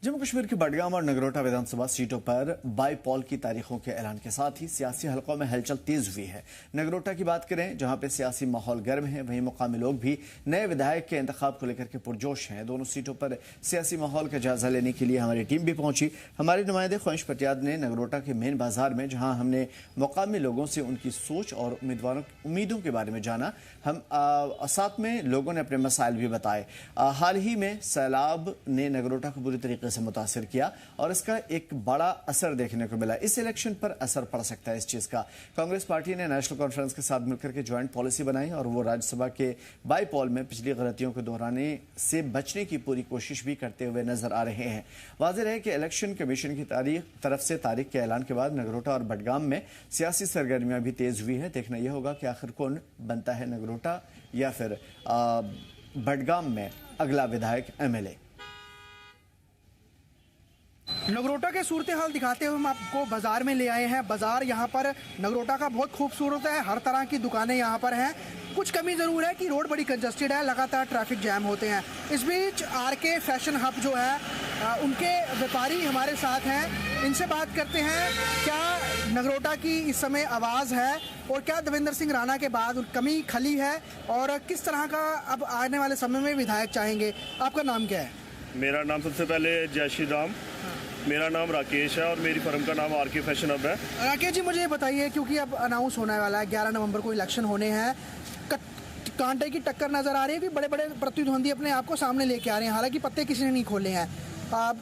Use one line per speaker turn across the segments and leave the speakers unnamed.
जम्मू कश्मीर की बडगाम और नगरोटा विधानसभा सीटों पर बाईपोल की तारीखों के ऐलान के साथ ही सियासी हलकों में हलचल तेज हुई है। नगरोटा की बात करें, जहां पे सियासी माहौल गर्म है, वहीं मुकामी लोग भी नए विधायक के इंतखाब को लेकर के पुरजोश हैं। दोनों सीटों पर सियासी माहौल का जायजा लेने के लिए हमारी टीम भी पहुंची। हमारे नुमाइंदे ख्वाहिश पटियाद ने नगरोटा के मेन बाजार में, जहां हमने मुकामी लोगों से उनकी सोच और उम्मीदों के बारे में जाना, हम साथ में लोगों ने अपने मसाइल भी बताए। हाल ही में सैलाब ने नगरोटा को बुरी तरीके से मुतासिर किया और इसका एक बड़ा असर देखने को मिला। इस इलेक्शन पर असर पड़ सकता है इस चीज का। कांग्रेस पार्टी ने नेशनल कॉन्फ्रेंस के साथ मिलकर के ज्वाइंट पॉलिसी बनाई और वो राज्यसभा के बाईपोल में पिछली गलतियों को दोहराने से बचने की पूरी कोशिश भी करते हुए नजर आ रहे हैं। वाज़ेह है कि इलेक्शन कमीशन की तरफ से तारीख के ऐलान के बाद नगरोटा और बडगाम में सियासी सरगर्मियां भी तेज हुई है। देखना यह होगा कि आखिर कौन बनता है नगरोटा या फिर बडगाम में अगला विधायक एमएलए।
नगरोटा के सूरत हाल दिखाते हुए हम आपको बाजार में ले आए हैं। बाजार यहाँ पर नगरोटा का बहुत खूबसूरत है, हर तरह की दुकानें यहाँ पर हैं। कुछ कमी ज़रूर है कि रोड बड़ी कंजस्टेड है, लगातार ट्रैफिक जैम होते हैं। इस बीच आरके फैशन हब जो है उनके व्यापारी हमारे साथ हैं, इनसे बात करते हैं क्या नगरोटा की इस समय आवाज़ है और क्या देवेंद्र सिंह राणा के बाद कमी खली है और किस तरह का अब आने वाले समय में विधायक चाहेंगे। आपका नाम क्या है?
मेरा नाम सबसे पहले जय श्री राम। मेरा नाम राकेश है और मेरी फर्म का नाम आरके फैशन हब है।
राकेश जी, मुझे ये बताइए, क्योंकि अब अनाउंस होने वाला है, 11 नवंबर को इलेक्शन होने हैं, कांटे की टक्कर नजर आ रही है कि बड़े बड़े प्रतिद्वंदी अपने आप को सामने लेके आ रहे हैं, हालांकि पत्ते किसी ने नहीं खोले हैं।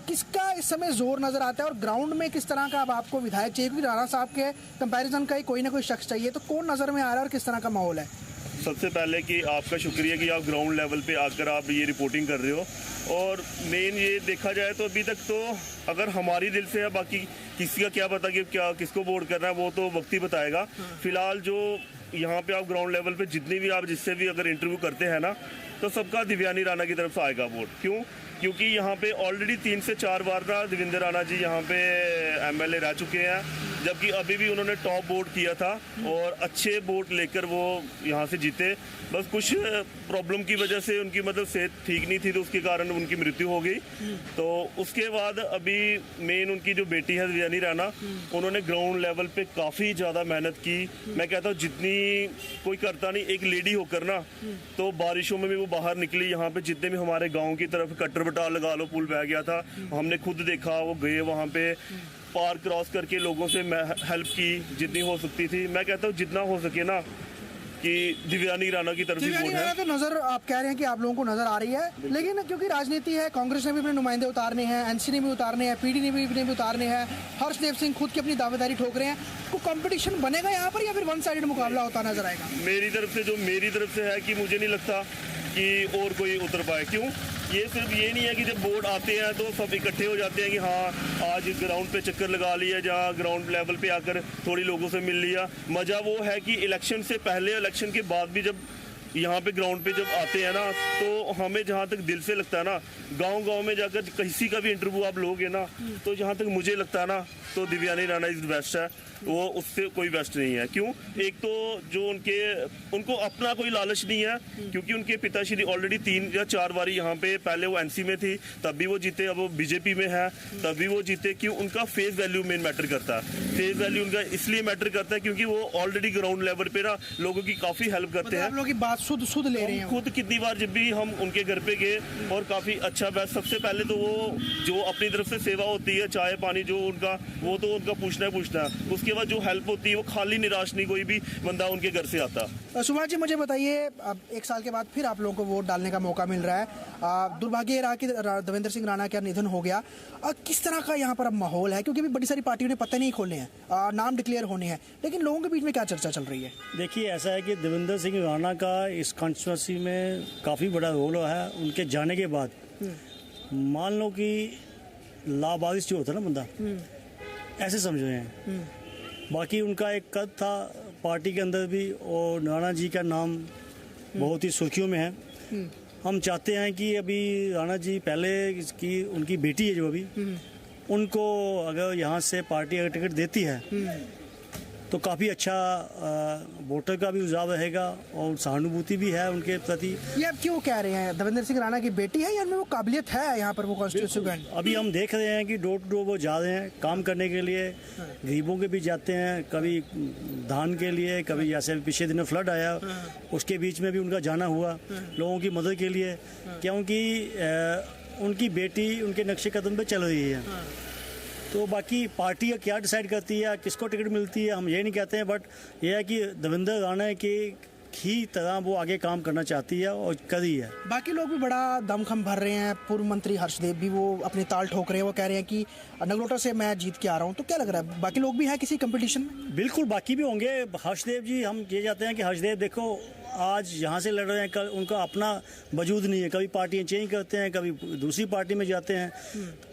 किसका इस समय जोर नजर आता है और ग्राउंड में किस तरह का अब आपको विधायक चाहिए? क्योंकि राणा साहब के कंपैरिजन का ही कोई ना कोई शख्स चाहिए, तो कौन नजर में आ रहा है और किस तरह का माहौल है?
सबसे पहले कि आपका शुक्रिया कि आप ग्राउंड लेवल पे आकर आप ये रिपोर्टिंग कर रहे हो। और मेन ये देखा जाए तो अभी तक तो अगर हमारी दिल से है, बाकी किसी का क्या पता कि क्या किसको वोट करना है, वो तो वक्त ही बताएगा। फिलहाल जो यहाँ पे आप ग्राउंड लेवल पे जितनी भी आप जिससे भी अगर इंटरव्यू करते हैं ना, तो सबका दिव्यानी राणा की तरफ से आएगा वोट। क्यों? क्योंकि यहाँ पे ऑलरेडी 3 से 4 बार ना देवेंद्र राणा जी यहाँ पे एमएलए रह चुके हैं, जबकि अभी भी उन्होंने टॉप वोट किया था और अच्छे वोट लेकर वो यहाँ से जीते। बस कुछ प्रॉब्लम की वजह से उनकी मतलब सेहत ठीक नहीं थी, तो उसके कारण उनकी मृत्यु हो गई। तो उसके बाद अभी मेन उनकी जो बेटी है देवयानी राणा, उन्होंने ग्राउंड लेवल पे काफ़ी ज़्यादा मेहनत की। मैं कहता हूँ जितनी कोई करता नहीं, एक लेडी होकर ना, तो बारिशों में भी वो बाहर निकली। यहाँ पे जितने भी हमारे गाँव की तरफ कट्टर बटाल लगा लो, पुल बह गया था, हमने खुद देखा। वो गए वहाँ पे, पार क्रॉस करके लोगों से हेल्प की जितनी हो सकती थी। मैं कहता हूँ जितना हो सके ना कि दिव्यानी राणा की तरफ ही वोट है।
तो नजर आप कह रहे हैं कि आप लोगों को नजर आ रही है, लेकिन क्योंकि राजनीति है, कांग्रेस ने भी अपने नुमाइंदे उतारने हैं, एनसी ने भी उतारने हैं, पीडी ने भी उतारने हैं, हर्षदेव सिंह खुद की अपनी दावेदारी ठोक रहे हैं। तो कंपटीशन बनेगा यहाँ पर या फिर वन साइडेड मुकाबला होता नजर आएगा?
मेरी तरफ से है कि मुझे नहीं लगता कि और कोई उतर पाए। क्यों? ये सिर्फ ये नहीं है कि जब वोट आते हैं तो सब इकट्ठे हो जाते हैं कि हाँ आज ग्राउंड पे चक्कर लगा लिया, जहाँ ग्राउंड लेवल पे आकर थोड़ी लोगों से मिल लिया। मज़ा वो है कि इलेक्शन से पहले, इलेक्शन के बाद भी जब यहाँ पे ग्राउंड पे जब आते हैं ना, तो हमें जहाँ तक दिल से लगता है ना, गांव में जाकर किसी का भी इंटरव्यू आप लोगे ना, तो जहाँ तक मुझे लगता है ना, तो दिव्यानी राणा इज बेस्ट है। वो उससे कोई बेस्ट नहीं है। क्यों? एक तो जो उनको अपना कोई लालच नहीं है, क्योंकि उनके पिताश्री ऑलरेडी 3 या 4 बारी यहाँ पे, पहले वो एनसी में थी तब भी वो जीते, अब वो बीजेपी में है तब भी वो जीते। क्यों? उनका फेस वैल्यू मेन मैटर करता है। फेस वैल्यू उनका इसलिए मैटर करता है क्योंकि वो ऑलरेडी ग्राउंड लेवल पे ना लोगों की काफी हेल्प करते हैं।
आप लोगों की बात शुद्ध ले रहे हैं।
खुद कितनी बार जब भी हम उनके घर पे गए और काफी अच्छा बेस्ट, सबसे पहले तो वो जो अपनी तरफ से सेवा होती है, चाय पानी जो उनका, वो तो उनका पूछना है। उसके बाद जो हेल्प होती है वो खाली निराश नहीं कोई भी बंदा उनके घर से आता।
सुभाष जी, मुझे बताइए, अब 1 साल के बाद फिर आप लोगों को वोट डालने का मौका मिल रहा है। दुर्भाग्य रहा कि देवेंद्र सिंह राणा का निधन हो गया। किस तरह का यहाँ पर अब माहौल है? क्योंकि अभी बड़ी सारी पार्टियों ने पत्ते नहीं खोले हैं, नाम डिक्लेयर होने हैं, लेकिन लोगों के बीच में क्या चर्चा चल रही है?
देखिए, ऐसा है कि देवेंद्र सिंह राणा का इस कॉन्स्टिट्यूंसी में काफ़ी बड़ा रोल है। उनके जाने के बाद मान लो कि लावारिस जो होता है ना बंदा, ऐसे समझ रहे हैं। बाकी उनका एक कद था पार्टी के अंदर भी, और राणा जी का नाम बहुत ही सुर्खियों में है। हम चाहते हैं कि अभी राणा जी पहले इसकी उनकी बेटी है जो अभी, उनको अगर यहाँ से पार्टी अगर टिकट देती है तो काफ़ी अच्छा वोटर का भी रुझाव रहेगा और सहानुभूति भी है उनके प्रति।
ये अब क्यों कह रहे हैं दविंदर सिंह राणा की बेटी है या उनमें वो काबिलियत है यहाँ पर वो कॉन्स्टिट्यूंसी?
अभी हम देख रहे हैं कि डोर टू डोर वो जा रहे हैं काम करने के लिए, गरीबों के भी जाते हैं, कभी धान के लिए, कभी जैसे पिछले दिनों फ्लड आया उसके बीच में भी उनका जाना हुआ लोगों की मदद के लिए, क्योंकि उनकी बेटी उनके नक्शे कदम पे चल रही है। तो बाकी पार्टी क्या डिसाइड करती है, किसको टिकट मिलती है, हम ये नहीं कहते हैं, बट ये है कि दविंदर राणा की ही तरह वो आगे काम करना चाहती है और करी है।
बाकी लोग भी बड़ा दमखम भर रहे हैं। पूर्व मंत्री हर्षदेव भी वो अपनी ताल ठोक रहे हैं, वो कह रहे हैं कि नगरोटा से मैं जीत के आ रहा हूँ। तो क्या लग रहा है बाकी लोग भी हैं किसी कंपटीशन में?
बिल्कुल बाकी भी होंगे। हर्षदेव जी, हम ये चाहते हैं कि हर्षदेव देखो आज यहाँ से लड़ रहे हैं, कल उनका अपना वजूद नहीं है, कभी पार्टियाँ चेंज करते हैं, कभी दूसरी पार्टी में जाते हैं।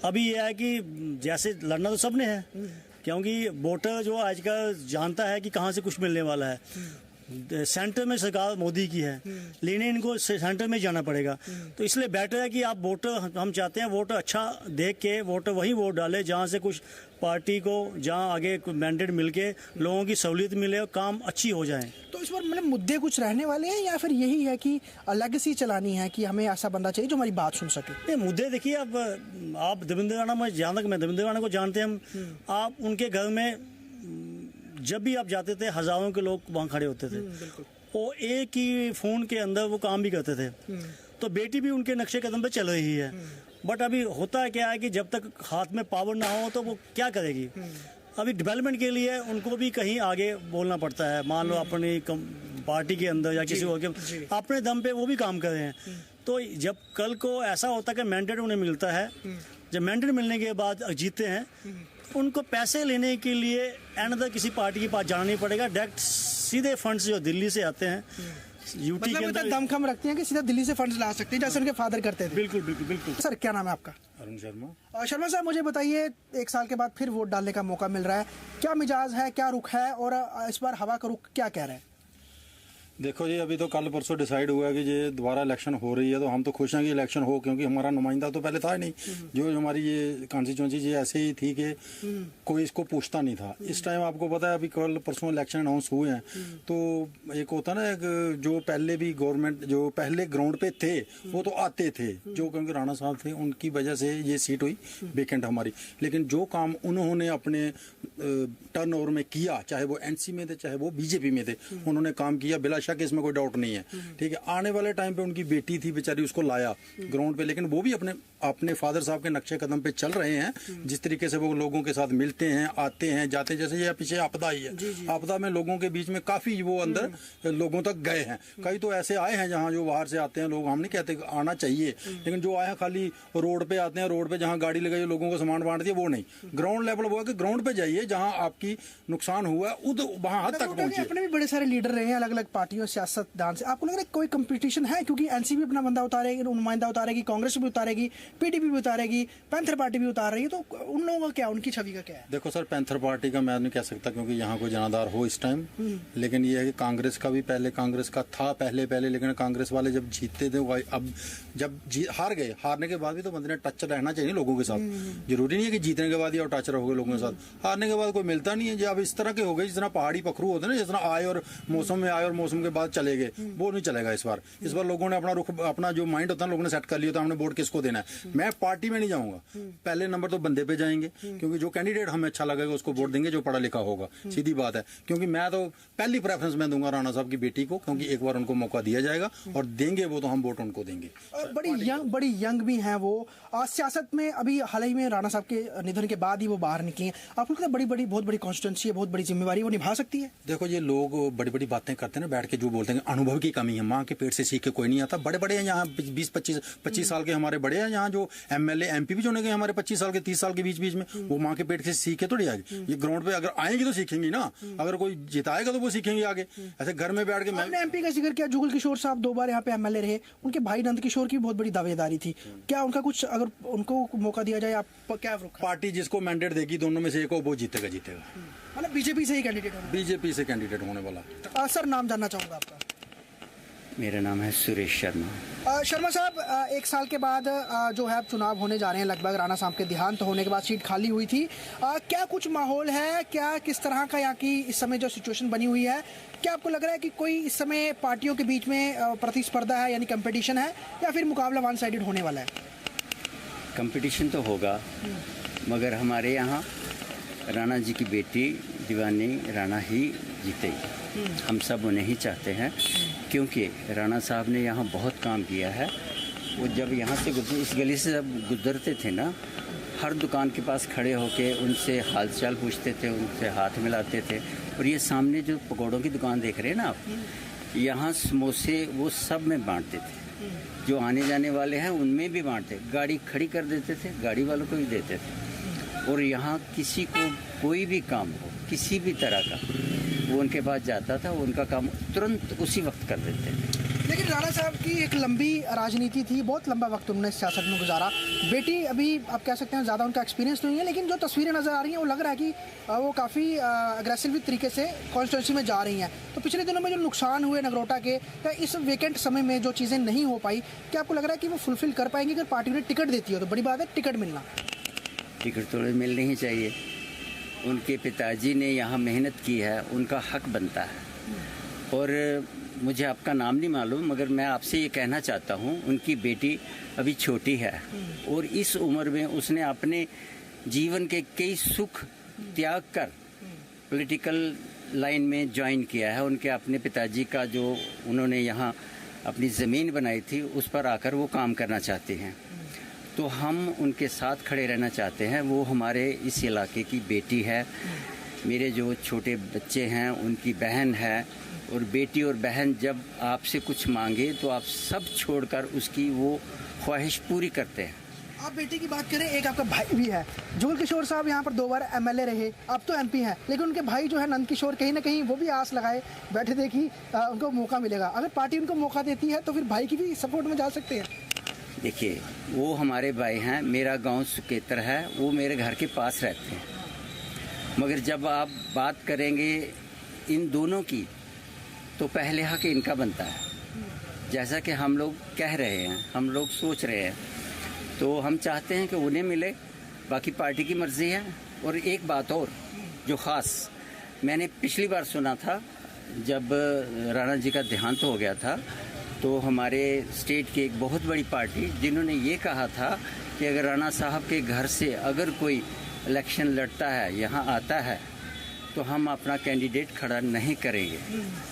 अभी यह है कि जैसे लड़ना तो सबने है, क्योंकि वोटर जो आजकल जानता है कि कहाँ से कुछ मिलने वाला है। सेंटर में सरकार मोदी की है, लेने इनको सेंटर में जाना पड़ेगा। तो इसलिए बेटर है कि आप वोटर, हम चाहते हैं वोटर अच्छा देख के वोटर वही वोट डाले जहाँ से कुछ पार्टी को, जहाँ आगे मैंडेट मिलके लोगों की सहूलियत मिले और काम अच्छी हो जाए।
तो इस बार मतलब मुद्दे कुछ रहने वाले हैं या फिर यही है कि लेगेसी चलानी है कि हमें ऐसा बंदा चाहिए जो हमारी बात सुन सके?
ये मुद्दे देखिए, अब आप दविंदर राणा, मैं जहाँ तक मैं दविंदर राणा को जानते हैं हम, आप उनके घर में जब भी आप जाते थे हजारों के लोग वहाँ खड़े होते थे, वो एक ही फोन के अंदर वो काम भी करते थे। तो बेटी भी उनके नक्शे कदम पे चल रही है। बट अभी होता है क्या है कि जब तक हाथ में पावर ना हो तो वो क्या करेगी। अभी डेवलपमेंट के लिए उनको भी कहीं आगे बोलना पड़ता है। मान लो अपनी पार्टी के अंदर या किसी और के अपने दम पे वो भी काम कर रहे हैं। तो जब कल को ऐसा होता है कि मैंडेट उन्हें मिलता है, जब मैंडेट मिलने के बाद जीते हैं, उनको पैसे लेने के लिए अनदर किसी पार्टी के पास जाना नहीं पड़ेगा। डायरेक्ट सीधे फंड्स जो दिल्ली से आते हैं यूटी के अंदर,
दमखम रखते हैं कि सीधा दिल्ली से फंड्स ला सकते हैं जैसे उनके फादर करते थे।
बिल्कुल बिल्कुल बिल्कुल।
सर क्या नाम है आपका?
अरुण शर्मा।
शर्मा साहब मुझे बताइए, 1 साल के बाद फिर वोट डालने का मौका मिल रहा है, क्या मिजाज है, क्या रुख है और इस बार हवा का रुख क्या कह रहे हैं?
देखो जी, अभी तो कल परसों डिसाइड हुआ है कि ये दोबारा इलेक्शन हो रही है, तो हम तो खुश हैं कि इलेक्शन हो, क्योंकि हमारा नुमाइंदा तो पहले था ही नहीं। जो हमारी ये कॉन्स्टिट्यूंसी ये ऐसे ही थी कि कोई इसको पूछता नहीं था। इस टाइम आपको पता है अभी कल परसों इलेक्शन अनाउंस हुए हैं, तो एक होता ना, एक जो पहले भी गवर्नमेंट जो पहले ग्राउंड पे थे वो तो आते थे, जो क्योंकि राणा साहब थे उनकी वजह से ये सीट हुई वेकेंट हमारी। लेकिन जो काम उन्होंने अपने टर्न ओवर में किया, चाहे वो एनसी में थे चाहे वो बीजेपी में थे, उन्होंने काम किया बिला शक, इसमें कोई डाउट नहीं है। ठीक है, आने वाले टाइम पे उनकी बेटी थी बेचारी, उसको लाया ग्राउंड पे, लेकिन वो भी अपने फादर साहब के नक्शे कदम पे चल रहे हैं। जिस तरीके से वो लोगों के साथ मिलते हैं, आते हैं, जाते हैं, जैसे ये पीछे आपदा आई है, आपदा में लोगों के बीच में काफी वो अंदर लोगों तक गए हैं। कई तो ऐसे आए हैं जहाँ जो बाहर से आते हैं लोग, हम नहीं कहते आना चाहिए, लेकिन जो आए हैं खाली रोड पे आते हैं, रोड पे जहाँ गाड़ी लगाई लोगों को सामान बांट दिया, वो नहीं। ग्राउंड लेवल वो है कि ग्राउंड पे जाइए, जहाँ आपकी नुकसान हुआ है वहाँ हद तक पहुंचे।
अपने भी बड़े सारे लीडर रहे हैं अलग अलग पार्टियों, सियासतदान से। आपको लग रहा है कोई कंपटीशन है? क्योंकि एनसीपी अपना बंदा उतारेगी, नुमाइंदा उतारेगी, कांग्रेस भी उतारेगी, पीडीपी भी उतारेगी, पैंथर पार्टी भी उतार रही है, तो उन लोगों का क्या, उनकी छवि का क्या है?
देखो सर, पैंथर पार्टी का मैं नहीं कह सकता क्योंकि यहाँ कोई जनाधार हो इस टाइम, लेकिन ये है कि कांग्रेस का भी पहले कांग्रेस का था पहले, लेकिन कांग्रेस वाले जब जीतते थे, अब जब हार गए, हारने के बाद भी तो बंदे ने टच रहना चाहिए लोगों के साथ। जरूरी नहीं है कि जीतने के बाद ही और टच रहोगे लोगों के साथ, हारने के बाद कोई मिलता नहीं है। जब अब इस तरह के हो गए, जिस तरह पहाड़ी पखरू होते हैं ना, जिस तरह आए और मौसम में आए और मौसम के बाद चले गए, वो नहीं चलेगा इस बार। इस बार लोगों ने अपना रुख, अपना जो माइंड होता है लोगों ने सेट कर लिया था, हमने वोट किसको देना है। मैं पार्टी में नहीं जाऊंगा, पहले नंबर तो बंदे पे जाएंगे, क्योंकि जो कैंडिडेट हमें अच्छा लगेगा उसको वोट देंगे, जो पढ़ा लिखा होगा, सीधी बात है। क्योंकि मैं तो पहली प्रेफरेंस मैं दूंगा राणा साहब की बेटी को, क्योंकि एक बार उनको मौका दिया जाएगा और देंगे वो, तो हम वोट उनको देंगे।
बड़ी यंग भी हैं वो, सियासत में अभी हाल ही में राणा साहब के निधन के बाद ही वो बाहर निकली हैं। आपको लगता है बहुत बड़ी कॉन्स्टिट्यूंसी है, बहुत बड़ी जिम्मेवारी वो निभा सकती है?
देखो, ये लोग बड़ी बड़ी बातें करते हैं ना बैठ के, जो बोलते हैं अनुभव की कमी है, माँ के पेट से सीख के कोई नहीं आता। बड़े हैं यहाँ 20-25 साल के हमारे बड़े हैं यहाँ, जो एमएलए एमपी भी जो गए हमारे 25 साल के 30 साल के बीच में, वो माँ के पेट से सीख के थोड़ी आएगी। ये ग्राउंड पे अगर आएंगे तो सीखेंगी ना, अगर कोई जिताएगा तो वो सीखेंगे आगे। ऐसे घर में बैठ के
मैंने एमपी का जिक्र किया, जुगल किशोर साहब 2 बार यहाँ पे एमएलए रहे, उनके भाई नंद किशोर की बहुत बड़ी दावेदारी थी। क्या उनका कुछ, अगर उनको मौका दिया जाए, आप क्या?
पार्टी जिसको मैंडेट देगी, दोनों में से एक हो, वो जीतेगा।
मतलब बीजेपी से ही कैंडिडेट होना?
बीजेपी से कैंडिडेट होने वाला।
सर नाम जानना चाहूंगा आपका।
मेरा नाम है सुरेश शर्मा।
शर्मा साहब, एक साल के बाद जो है अब चुनाव होने जा रहे हैं, लगभग राणा साहब के देहांत होने के बाद सीट खाली हुई थी। क्या कुछ माहौल है, क्या किस तरह का यहाँ की इस समय जो सिचुएशन बनी हुई है, क्या आपको लग रहा है कि कोई इस समय पार्टियों के बीच में प्रतिस्पर्धा है यानी कंपटीशन है, या फिर मुकाबला वन साइडेड होने वाला है?
कंपटीशन तो होगा, मगर हमारे यहाँ राणा जी की बेटी दीवानी राणा ही जीतेगी। हम सब उन्हें ही चाहते हैं, क्योंकि राणा साहब ने यहाँ बहुत काम किया है। वो जब यहाँ से इस गली से जब गुजरते थे ना, हर दुकान के पास खड़े होके उनसे हालचाल पूछते थे, उनसे हाथ मिलाते थे। और ये सामने जो पकौड़ों की दुकान देख रहे हैं ना आप, यहाँ समोसे वो सब में बांटते थे। जो आने जाने वाले हैं उनमें भी बांटते, गाड़ी खड़ी कर देते थे, गाड़ी वालों को भी देते थे। और यहाँ किसी को कोई भी काम हो, किसी भी तरह का, वो उनके पास जाता था, उनका काम तुरंत उसी वक्त कर देते थे।
लेकिन राणा साहब की एक लंबी राजनीति थी, बहुत लंबा वक्त उन्होंने सियासत में गुजारा। बेटी अभी आप कह सकते हैं ज़्यादा उनका एक्सपीरियंस नहीं है, लेकिन जो तस्वीरें नज़र आ रही हैं वो लग रहा है कि वो काफ़ी अग्रेसिव तरीके से कॉन्स्टिट्यूंसी में जा रही हैं। तो पिछले दिनों में जो नुकसान हुए नगरोटा के, या इस वेकेंट समय में जो चीज़ें नहीं हो पाई, क्या आपको लग रहा है कि वो फुलफिल कर पाएंगे? अगर पार्टी ने टिकट देती हो तो बड़ी बात है टिकट मिलना।
टिकट तो मिलनी ही चाहिए। उनके पिताजी ने यहाँ मेहनत की है, उनका हक बनता है। और मुझे आपका नाम नहीं मालूम, मगर मैं आपसे ये कहना चाहता हूँ, उनकी बेटी अभी छोटी है और इस उम्र में उसने अपने जीवन के कई सुख त्याग कर पॉलिटिकल लाइन में ज्वाइन किया है। उनके अपने पिताजी का जो उन्होंने यहाँ अपनी ज़मीन बनाई थी, उस पर आकर वो काम करना चाहते हैं। तो हम उनके साथ खड़े रहना चाहते हैं। वो हमारे इस इलाके की बेटी है। मेरे जो छोटे बच्चे हैं उनकी बहन है, और बेटी और बहन जब आपसे कुछ मांगे तो आप सब छोड़कर उसकी वो ख्वाहिश पूरी करते हैं।
आप बेटी की बात करें, एक आपका भाई भी है, जुगल किशोर साहब यहाँ पर 2 बार MLA रहे, अब तो MP हैं, लेकिन उनके भाई जो है नंद किशोर, कहीं ना कहीं वो भी आस लगाए बैठे थे कि उनको मौका मिलेगा। अगर पार्टी उनको मौका देती है तो फिर भाई की भी सपोर्ट में जा सकते हैं।
देखिए, वो हमारे भाई हैं। मेरा गांव सुकेतर है, वो मेरे घर के पास रहते हैं। मगर जब आप बात करेंगे इन दोनों की, तो पहले हक इनका बनता है। जैसा कि हम लोग कह रहे हैं, हम लोग सोच रहे हैं, तो हम चाहते हैं कि उन्हें मिले, बाकी पार्टी की मर्जी है। और एक बात और जो ख़ास मैंने पिछली बार सुना था, जब राणा जी का देहांत हो गया था, तो हमारे स्टेट की एक बहुत बड़ी पार्टी जिन्होंने ये कहा था कि अगर राणा साहब के घर से अगर कोई इलेक्शन लड़ता है, यहाँ आता है, तो हम अपना कैंडिडेट खड़ा नहीं करेंगे।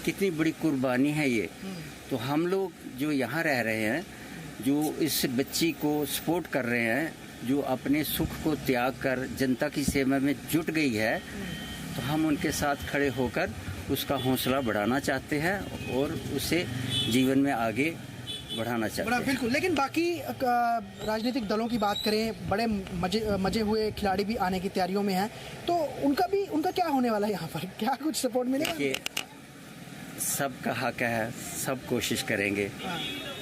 कितनी बड़ी कुर्बानी है ये। तो हम लोग जो यहाँ रह रहे हैं, जो इस बच्ची को सपोर्ट कर रहे हैं, जो अपने सुख को त्याग कर जनता की सेवा में जुट गई है, तो हम उनके साथ खड़े होकर उसका हौसला बढ़ाना चाहते हैं और उसे जीवन में आगे बढ़ाना चाहते हैं।
बिल्कुल। लेकिन बाकी राजनीतिक दलों की बात करें, बड़े मजे हुए खिलाड़ी भी आने की तैयारियों में हैं, तो उनका क्या होने वाला है यहाँ पर? क्या कुछ सपोर्ट मिलेगा?
सबका हक है, सब कोशिश करेंगे,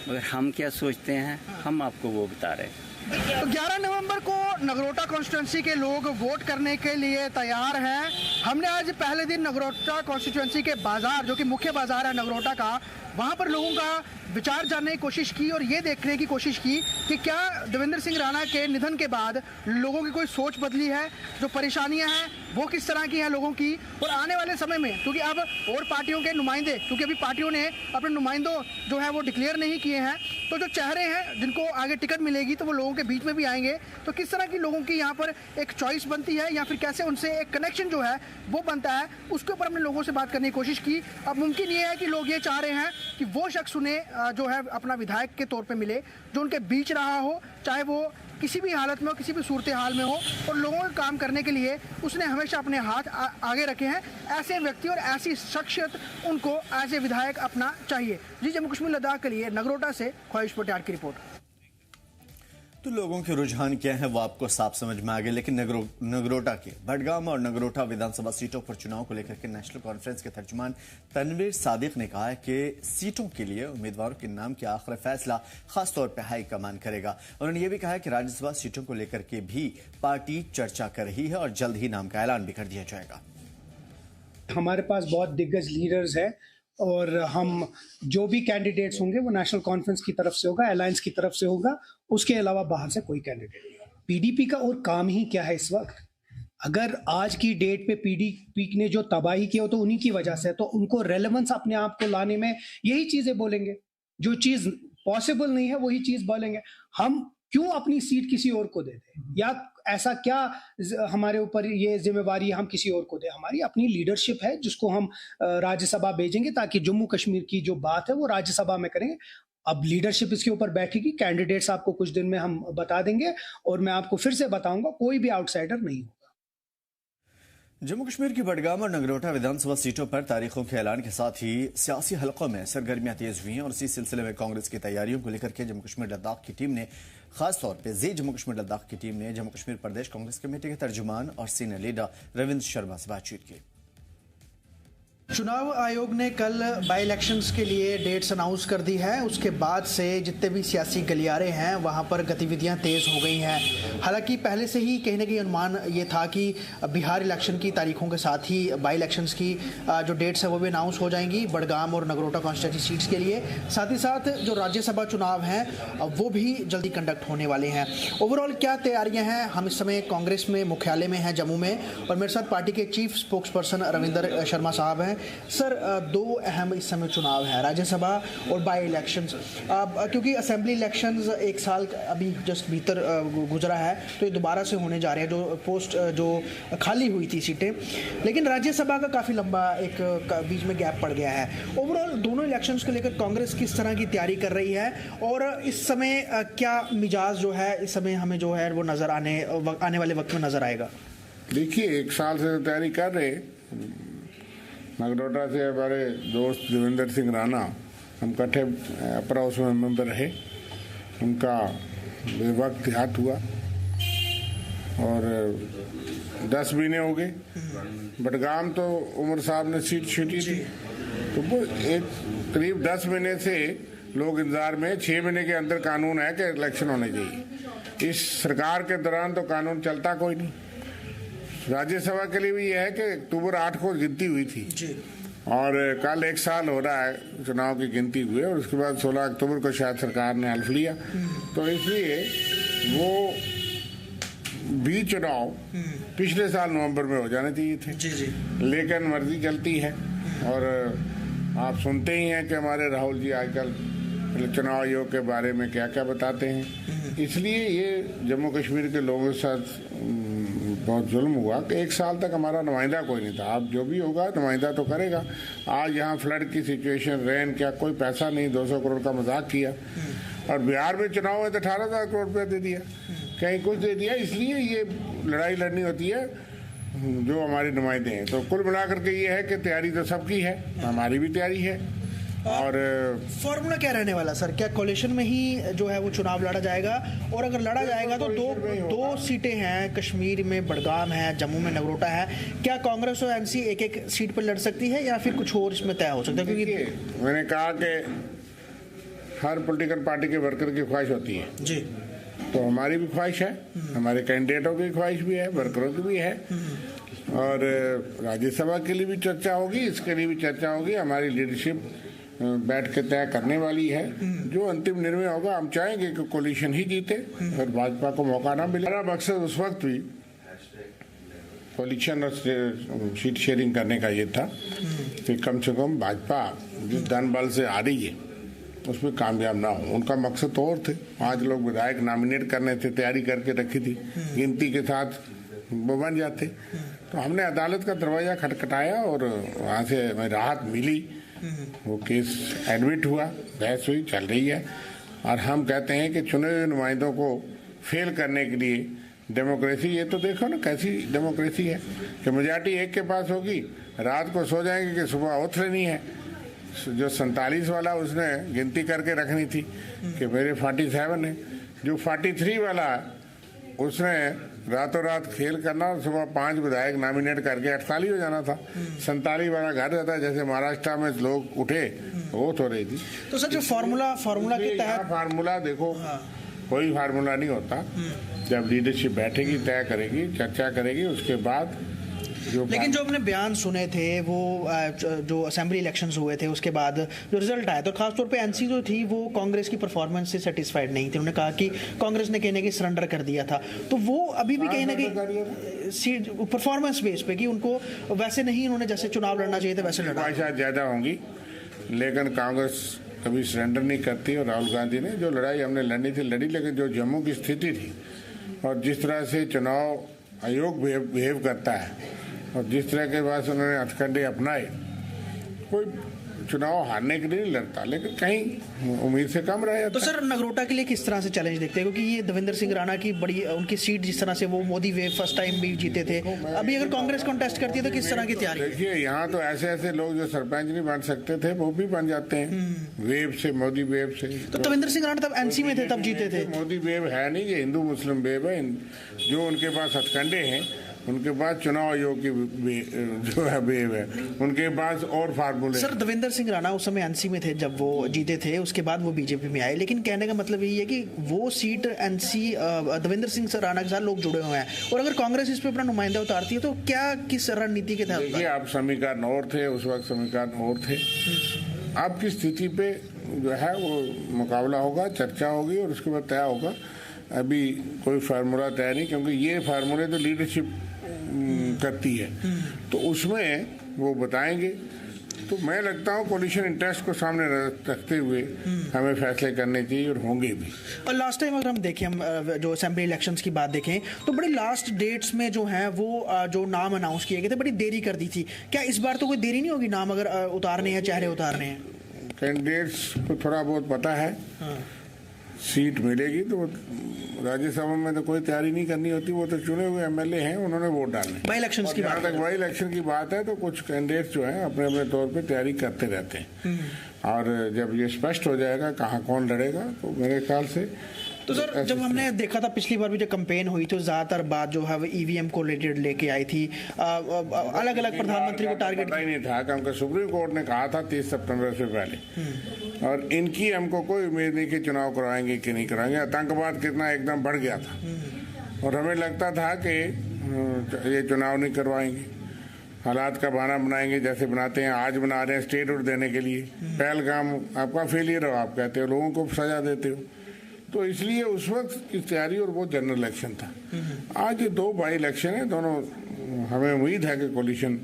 मगर हम क्या सोचते हैं, हम आपको वो बता रहे हैं।
तो 11 नवंबर को नगरोटा कॉन्स्टिट्यूंसी के लोग वोट करने के लिए तैयार हैं। हमने आज पहले दिन नगरोटा कॉन्स्टिट्यूंसी के बाजार, जो कि मुख्य बाजार है नगरोटा का, वहां पर लोगों का विचार जानने की कोशिश की और ये देखने की कोशिश की कि क्या देवेंद्र सिंह राणा के निधन के बाद लोगों की कोई सोच बदली है, जो परेशानियां हैं वो किस तरह की हैं लोगों की, और आने वाले समय में, क्योंकि अब और पार्टियों के नुमाइंदे, क्योंकि अभी पार्टियों ने अपने नुमाइंदों जो है वो डिक्लेयर नहीं किए हैं, तो जो चेहरे हैं जिनको आगे टिकट मिलेगी तो वो लोगों के बीच में भी आएंगे। तो किस तरह की लोगों की यहाँ पर एक चॉइस बनती है, या फिर कैसे उनसे एक कनेक्शन जो है वो बनता है, उसके ऊपर हमने लोगों से बात करने की कोशिश की। अब मुमकिन ये है कि लोग ये चाह रहे हैं कि वो शख्स उन्हें जो है अपना विधायक के तौर पे मिले, जो उनके बीच रहा हो, चाहे वो किसी भी हालत में हो, किसी भी सूरत हाल में हो, और लोगों के काम करने के लिए उसने हमेशा अपने हाथ आगे रखे हैं। ऐसे व्यक्ति और ऐसी शख्सियत उनको एज ए विधायक अपना चाहिए। जी, जम्मू कश्मीर लद्दाख के लिए नगरोटा से ख्वाहिश पटियार की रिपोर्ट।
तो लोगों के रुझान क्या है वो आपको साफ समझ में आ गए, लेकिन नगरोटा के बडगाम और नगरोटा विधानसभा सीटों पर चुनाव को लेकर के नेशनल कॉन्फ्रेंस के तर्जुमान तनवीर सादिक ने कहा है कि सीटों के लिए उम्मीदवारों के नाम का आखिरी फैसला खासतौर पर हाईकमान करेगा। उन्होंने ये भी कहा कि राज्यसभा सीटों को लेकर के भी पार्टी चर्चा कर रही है और जल्द ही नाम का ऐलान भी कर दिया जाएगा।
हमारे पास बहुत दिग्गज लीडर्स हैं और हम जो भी कैंडिडेट्स होंगे वो नेशनल कॉन्फ्रेंस की तरफ से होगा, अलायंस की तरफ से होगा, उसके अलावा बाहर से कोई कैंडिडेट नहीं। पीडीपी का और काम ही क्या है इस वक्त? अगर आज की डेट पे पीडीपी ने जो तबाही की हो तो उन्हीं की वजह से, तो उनको रेलेवेंस अपने आप को लाने में यही चीजें बोलेंगे, जो चीज पॉसिबल नहीं है वही चीज बोलेंगे। हम क्यों अपनी सीट किसी और को दे दें, या ऐसा क्या हमारे ऊपर ये जिम्मेवारी हम किसी और को दें? हमारी अपनी लीडरशिप है जिसको हम राज्यसभा भेजेंगे ताकि जम्मू कश्मीर की जो बात है वो राज्यसभा में करेंगे। अब लीडरशिप इसके ऊपर बैठेगी, कैंडिडेट्स आपको कुछ दिन में हम बता देंगे, और मैं आपको फिर से बताऊंगा कोई भी आउटसाइडर नहीं होगा।
जम्मू कश्मीर की बडगाम और नगरोटा विधानसभा सीटों पर तारीखों के ऐलान के साथ ही सियासी हलकों में सरगर्मियां तेज हुई हैं और इसी सिलसिले में कांग्रेस की तैयारियों को लेकर के जम्मू कश्मीर लद्दाख की टीम ने, खासतौर पर जम्मू कश्मीर लद्दाख की टीम ने जम्मू कश्मीर प्रदेश कांग्रेस कमेटी के तर्जुमान और सीनियर लीडर रविंद्र शर्मा से बातचीत की।
चुनाव आयोग ने कल बाई इलेक्शंस के लिए डेट्स अनाउंस कर दी है। उसके बाद से जितने भी सियासी गलियारे हैं वहां पर गतिविधियां तेज़ हो गई हैं। हालांकि पहले से ही कहीं ना कहीं अनुमान ये था कि बिहार इलेक्शन की तारीखों के साथ ही बाई इलेक्शंस की जो डेट्स है वो भी अनाउंस हो जाएंगी बडगाम और नगरोटा कॉन्स्टिट्यूंसी सीट्स के लिए। साथ ही साथ जो राज्यसभा चुनाव हैं वो भी जल्दी कंडक्ट होने वाले हैं। ओवरऑल क्या तैयारियाँ हैं, हम इस समय कांग्रेस में मुख्यालय में हैं जम्मू में, और मेरे साथ पार्टी के chief spokes person Ravindra Sharma साहब हैं। सर, दो अहम इस समय चुनाव है, राज्यसभा और बाई इलेक्शंस। क्योंकि असेंबली इलेक्शंस एक साल अभी जस्ट भीतर गुजरा है, तो ये दोबारा से होने जा रहे हैं, जो पोस्ट जो खाली हुई थी सीटें, लेकिन राज्यसभा का काफ़ी लंबा एक बीच में गैप पड़ गया है। ओवरऑल दोनों इलेक्शंस को लेकर कांग्रेस किस तरह की तैयारी कर रही है, और इस समय क्या मिजाज जो है इस समय हमें जो है वो नज़र आने वाले वक्त में नज़र आएगा?
देखिए, एक साल से तैयारी कर रहे। नगरोटा से हमारे दोस्त देवेंद्र सिंह राणा, हम इकट्ठे अपर हाउस में मेंबर रहे, उनका बेवक्त देहांत हुआ और 10 महीने हो गए। बडगाम तो उमर साहब ने सीट छीटी थी, तो वो एक करीब 10 महीने से लोग इंतजार में। 6 महीने के अंदर कानून है कि इलेक्शन होने चाहिए। इस सरकार के दौरान तो कानून चलता कोई नहीं। राज्यसभा के लिए भी यह है कि अक्टूबर 8 को गिनती हुई थी और कल 1 साल हो रहा है चुनाव की गिनती हुए, और उसके बाद 16 अक्टूबर को शायद सरकार ने हल्फ लिया, तो इसलिए वो भी चुनाव पिछले साल नवंबर में हो जाने चाहिए थे। लेकिन मर्जी चलती है, और आप सुनते ही हैं कि हमारे राहुल जी आजकल चुनाव आयोग के बारे में क्या क्या बताते हैं। इसलिए ये जम्मू कश्मीर के लोगों के साथ बहुत जुल्म हुआ कि 1 साल तक हमारा नुमाइंदा कोई नहीं था। अब जो भी होगा नुमाइंदा तो करेगा। आज यहाँ फ्लड की सिचुएशन, रेन, क्या कोई पैसा नहीं, 200 करोड़ का मजाक किया, और बिहार में चुनाव है तो 18,000 करोड़ रुपया दे दिया, कहीं कुछ दे दिया। इसलिए ये लड़ाई लड़नी होती है जो हमारे नुमाइंदे हैं। तो कुल मिलाकर के ये है कि तैयारी तो सबकी है, हमारी भी तैयारी है। और
फॉर्मूला क्या रहने वाला सर? क्या कोलिशन में ही जो है वो चुनाव लड़ा जाएगा, और अगर लड़ा जाएगा तो दो सीटें हैं कश्मीर में, बडगाम है, जम्मू में नगरोटा है, क्या कांग्रेस और एनसी एक सीट पर लड़ सकती है या फिर कुछ और इसमें तय हो सकता है? क्योंकि
मैंने कहा कि हर पॉलिटिकल पार्टी के वर्कर की ख्वाहिश होती है
जी,
तो हमारी भी ख्वाहिश है, हमारे कैंडिडेटों की ख्वाहिश भी है, वर्करों की भी है, और राज्यसभा के लिए भी चर्चा होगी, इसके लिए भी चर्चा होगी। हमारी लीडरशिप बैठ के तय करने वाली है। जो अंतिम निर्णय होगा, हम चाहेंगे कि कोलिशन ही जीते और भाजपा को मौका ना मिले। हमारा मकसद उस वक्त भी कोलिशन और सीट शेयरिंग करने का ये था कि कम से कम भाजपा जिस धन बल से आ रही है उसमें कामयाब ना हो। उनका मकसद तो और थे। 5 लोग विधायक नॉमिनेट करने थे, तैयारी करके रखी थी, गिनती के साथ वो बन जाते। तो हमने अदालत का दरवाजा खटखटाया और वहाँ से हमें राहत मिली। वो केस एडमिट हुआ, बहस हुई, चल रही है, और हम कहते हैं कि चुने हुए नुमाइंदों को फेल करने के लिए डेमोक्रेसी, ये तो देखो ना कैसी डेमोक्रेसी है कि मेजॉरिटी एक के पास होगी, रात को सो जाएंगे कि सुबह उठ लेनी है। जो 47 वाला उसने गिनती करके रखनी थी कि मेरे 47 है। जो 43 वाला उसने रातों रात खेल करना और सुबह 5 विधायक नॉमिनेट करके 48 हो जाना था। 47 वाला घर रहता है, जैसे महाराष्ट्र में लोग उठे वो तो रही थी।
तो सर जो फार्मूला के तहत
फार्मूला देखो, कोई फार्मूला नहीं होता। जब लीडरशिप बैठेगी, तय करेगी, चर्चा करेगी, उसके बाद
लेकिन जो अपने बयान सुने थे वो जो असेंबली इलेक्शंस हुए थे उसके बाद जो रिजल्ट आया तो खासतौर पे एनसी जो थी वो कांग्रेस की परफॉर्मेंस से सेटिस्फाइड नहीं थी। उन्होंने कहा कि कांग्रेस ने कहने की सरेंडर कर दिया था, तो वो अभी भी कहीं ना कहीं सीट परफॉर्मेंस बेस पे कि उनको वैसे नहीं, उन्होंने जैसे चुनाव लड़ना चाहिए था वैसे लड़ा।
शायद ज्यादा होंगी, लेकिन कांग्रेस कभी सरेंडर नहीं करती और राहुल गांधी ने जो लड़ाई हमने लड़नी थी लड़ी, लेकिन जो जम्मू की स्थिति थी और जिस तरह से चुनाव आयोग बिहेव करता है और जिस तरह के बाद उन्होंने हथकंडे अपनाए, कोई चुनाव हारने के लिए नहीं लड़ता, लेकिन कहीं उम्मीद से कम रहा।
तो सर नगरोटा के लिए किस तरह से चैलेंज देखते हैं, क्योंकि ये देवेंद्र सिंह राणा की बड़ी उनकी सीट, जिस तरह से वो मोदी वेव फर्स्ट टाइम भी जीते थे, अभी अगर कांग्रेस कॉन्टेस्ट करती है तो किस तरह की तैयारी?
देखिए यहाँ तो ऐसे ऐसे लोग जो सरपंच नहीं बन सकते थे वो भी बन जाते हैं वेव से, मोदी वेव से।
तो देवेंद्र सिंह राणा तब एनसी में थे, तब जीते थे।
मोदी वेव है नहीं, ये हिंदू मुस्लिम वेव है। जो उनके पास हथकंडे हैं उनके पास चुनाव आयोग की जो है वेव है, उनके पास और फार्मूले।
सर देवेंद्र सिंह राणा उस समय एनसी में थे जब वो जीते थे, उसके बाद वो बीजेपी में आए, लेकिन कहने का मतलब यही है कि वो सीट एनसी देवेंद्र सिंह राणा के साथ लोग जुड़े हुए हैं, और अगर कांग्रेस इस पे अपना नुमाइंदा उतारती है तो क्या किस रणनीति के तहत?
देखिए आप समीकरण और थे उस वक्त, समीकरण और थे। आपकी स्थिति पे जो है वो मुकाबला होगा, चर्चा होगी और उसके बाद तय होगा। अभी कोई फार्मूला तय नहीं, क्योंकि ये फार्मूले तो लीडरशिप करती है, तो उसमें वो बताएंगे। तो मैं लगता हूँ कोलिशन इंटरेस्ट को सामने रखते हुए हमें फैसले करने चाहिए और होंगे भी।
और लास्ट टाइम अगर हम देखें, हम जो असेंबली इलेक्शंस की बात देखें तो बड़ी लास्ट डेट्स में जो है वो जो नाम अनाउंस किए गए थे बड़ी देरी कर दी थी। क्या इस बार तो कोई देरी नहीं होगी नाम अगर उतारने हैं, चेहरे उतारने हैं?
कैंडिडेट्स को थोड़ा बहुत पता है, सीट मिलेगी तो राज्यसभा में तो कोई तैयारी नहीं करनी होती, वो तो चुने हुए एमएलए हैं, उन्होंने वोट डालने।
बाई इलेक्शंस की बात,
जहाँ तक बाई इलेक्शन की बात है तो कुछ कैंडिडेट्स जो हैं अपने अपने तौर पे तैयारी करते रहते हैं, और जब ये स्पष्ट हो जाएगा कहाँ कौन लड़ेगा तो मेरे ख्याल से।
तो सर जब हमने देखा था पिछली बार भी जो कैंपेन हुई तो ज्यादातर बात जो है वो ईवीएम को रिलेटेड लेके आई थी, अलग अलग प्रधानमंत्री को टारगेट
पता ही नहीं था, क्योंकि सुप्रीम कोर्ट ने कहा था 30 सितंबर से पहले, और इनकी हमको कोई उम्मीद नहीं कि चुनाव करवाएंगे कि नहीं करवाएंगे। आतंकवाद कितना एकदम बढ़ गया था और हमें लगता था कि ये चुनाव नहीं करवाएंगे, हालात का बहाना बनाएंगे जैसे बनाते हैं, आज बना रहे हैं स्टेट हुड देने के लिए। पहलगाम आपका फेलियर हो, आप कहते हो, लोगों को सजा देते हो, तो इसलिए उस वक्त की तैयारी और वो जनरल इलेक्शन था। आज ये 2 बाई इलेक्शन है, दोनों हमें उम्मीद है कि कोलिशन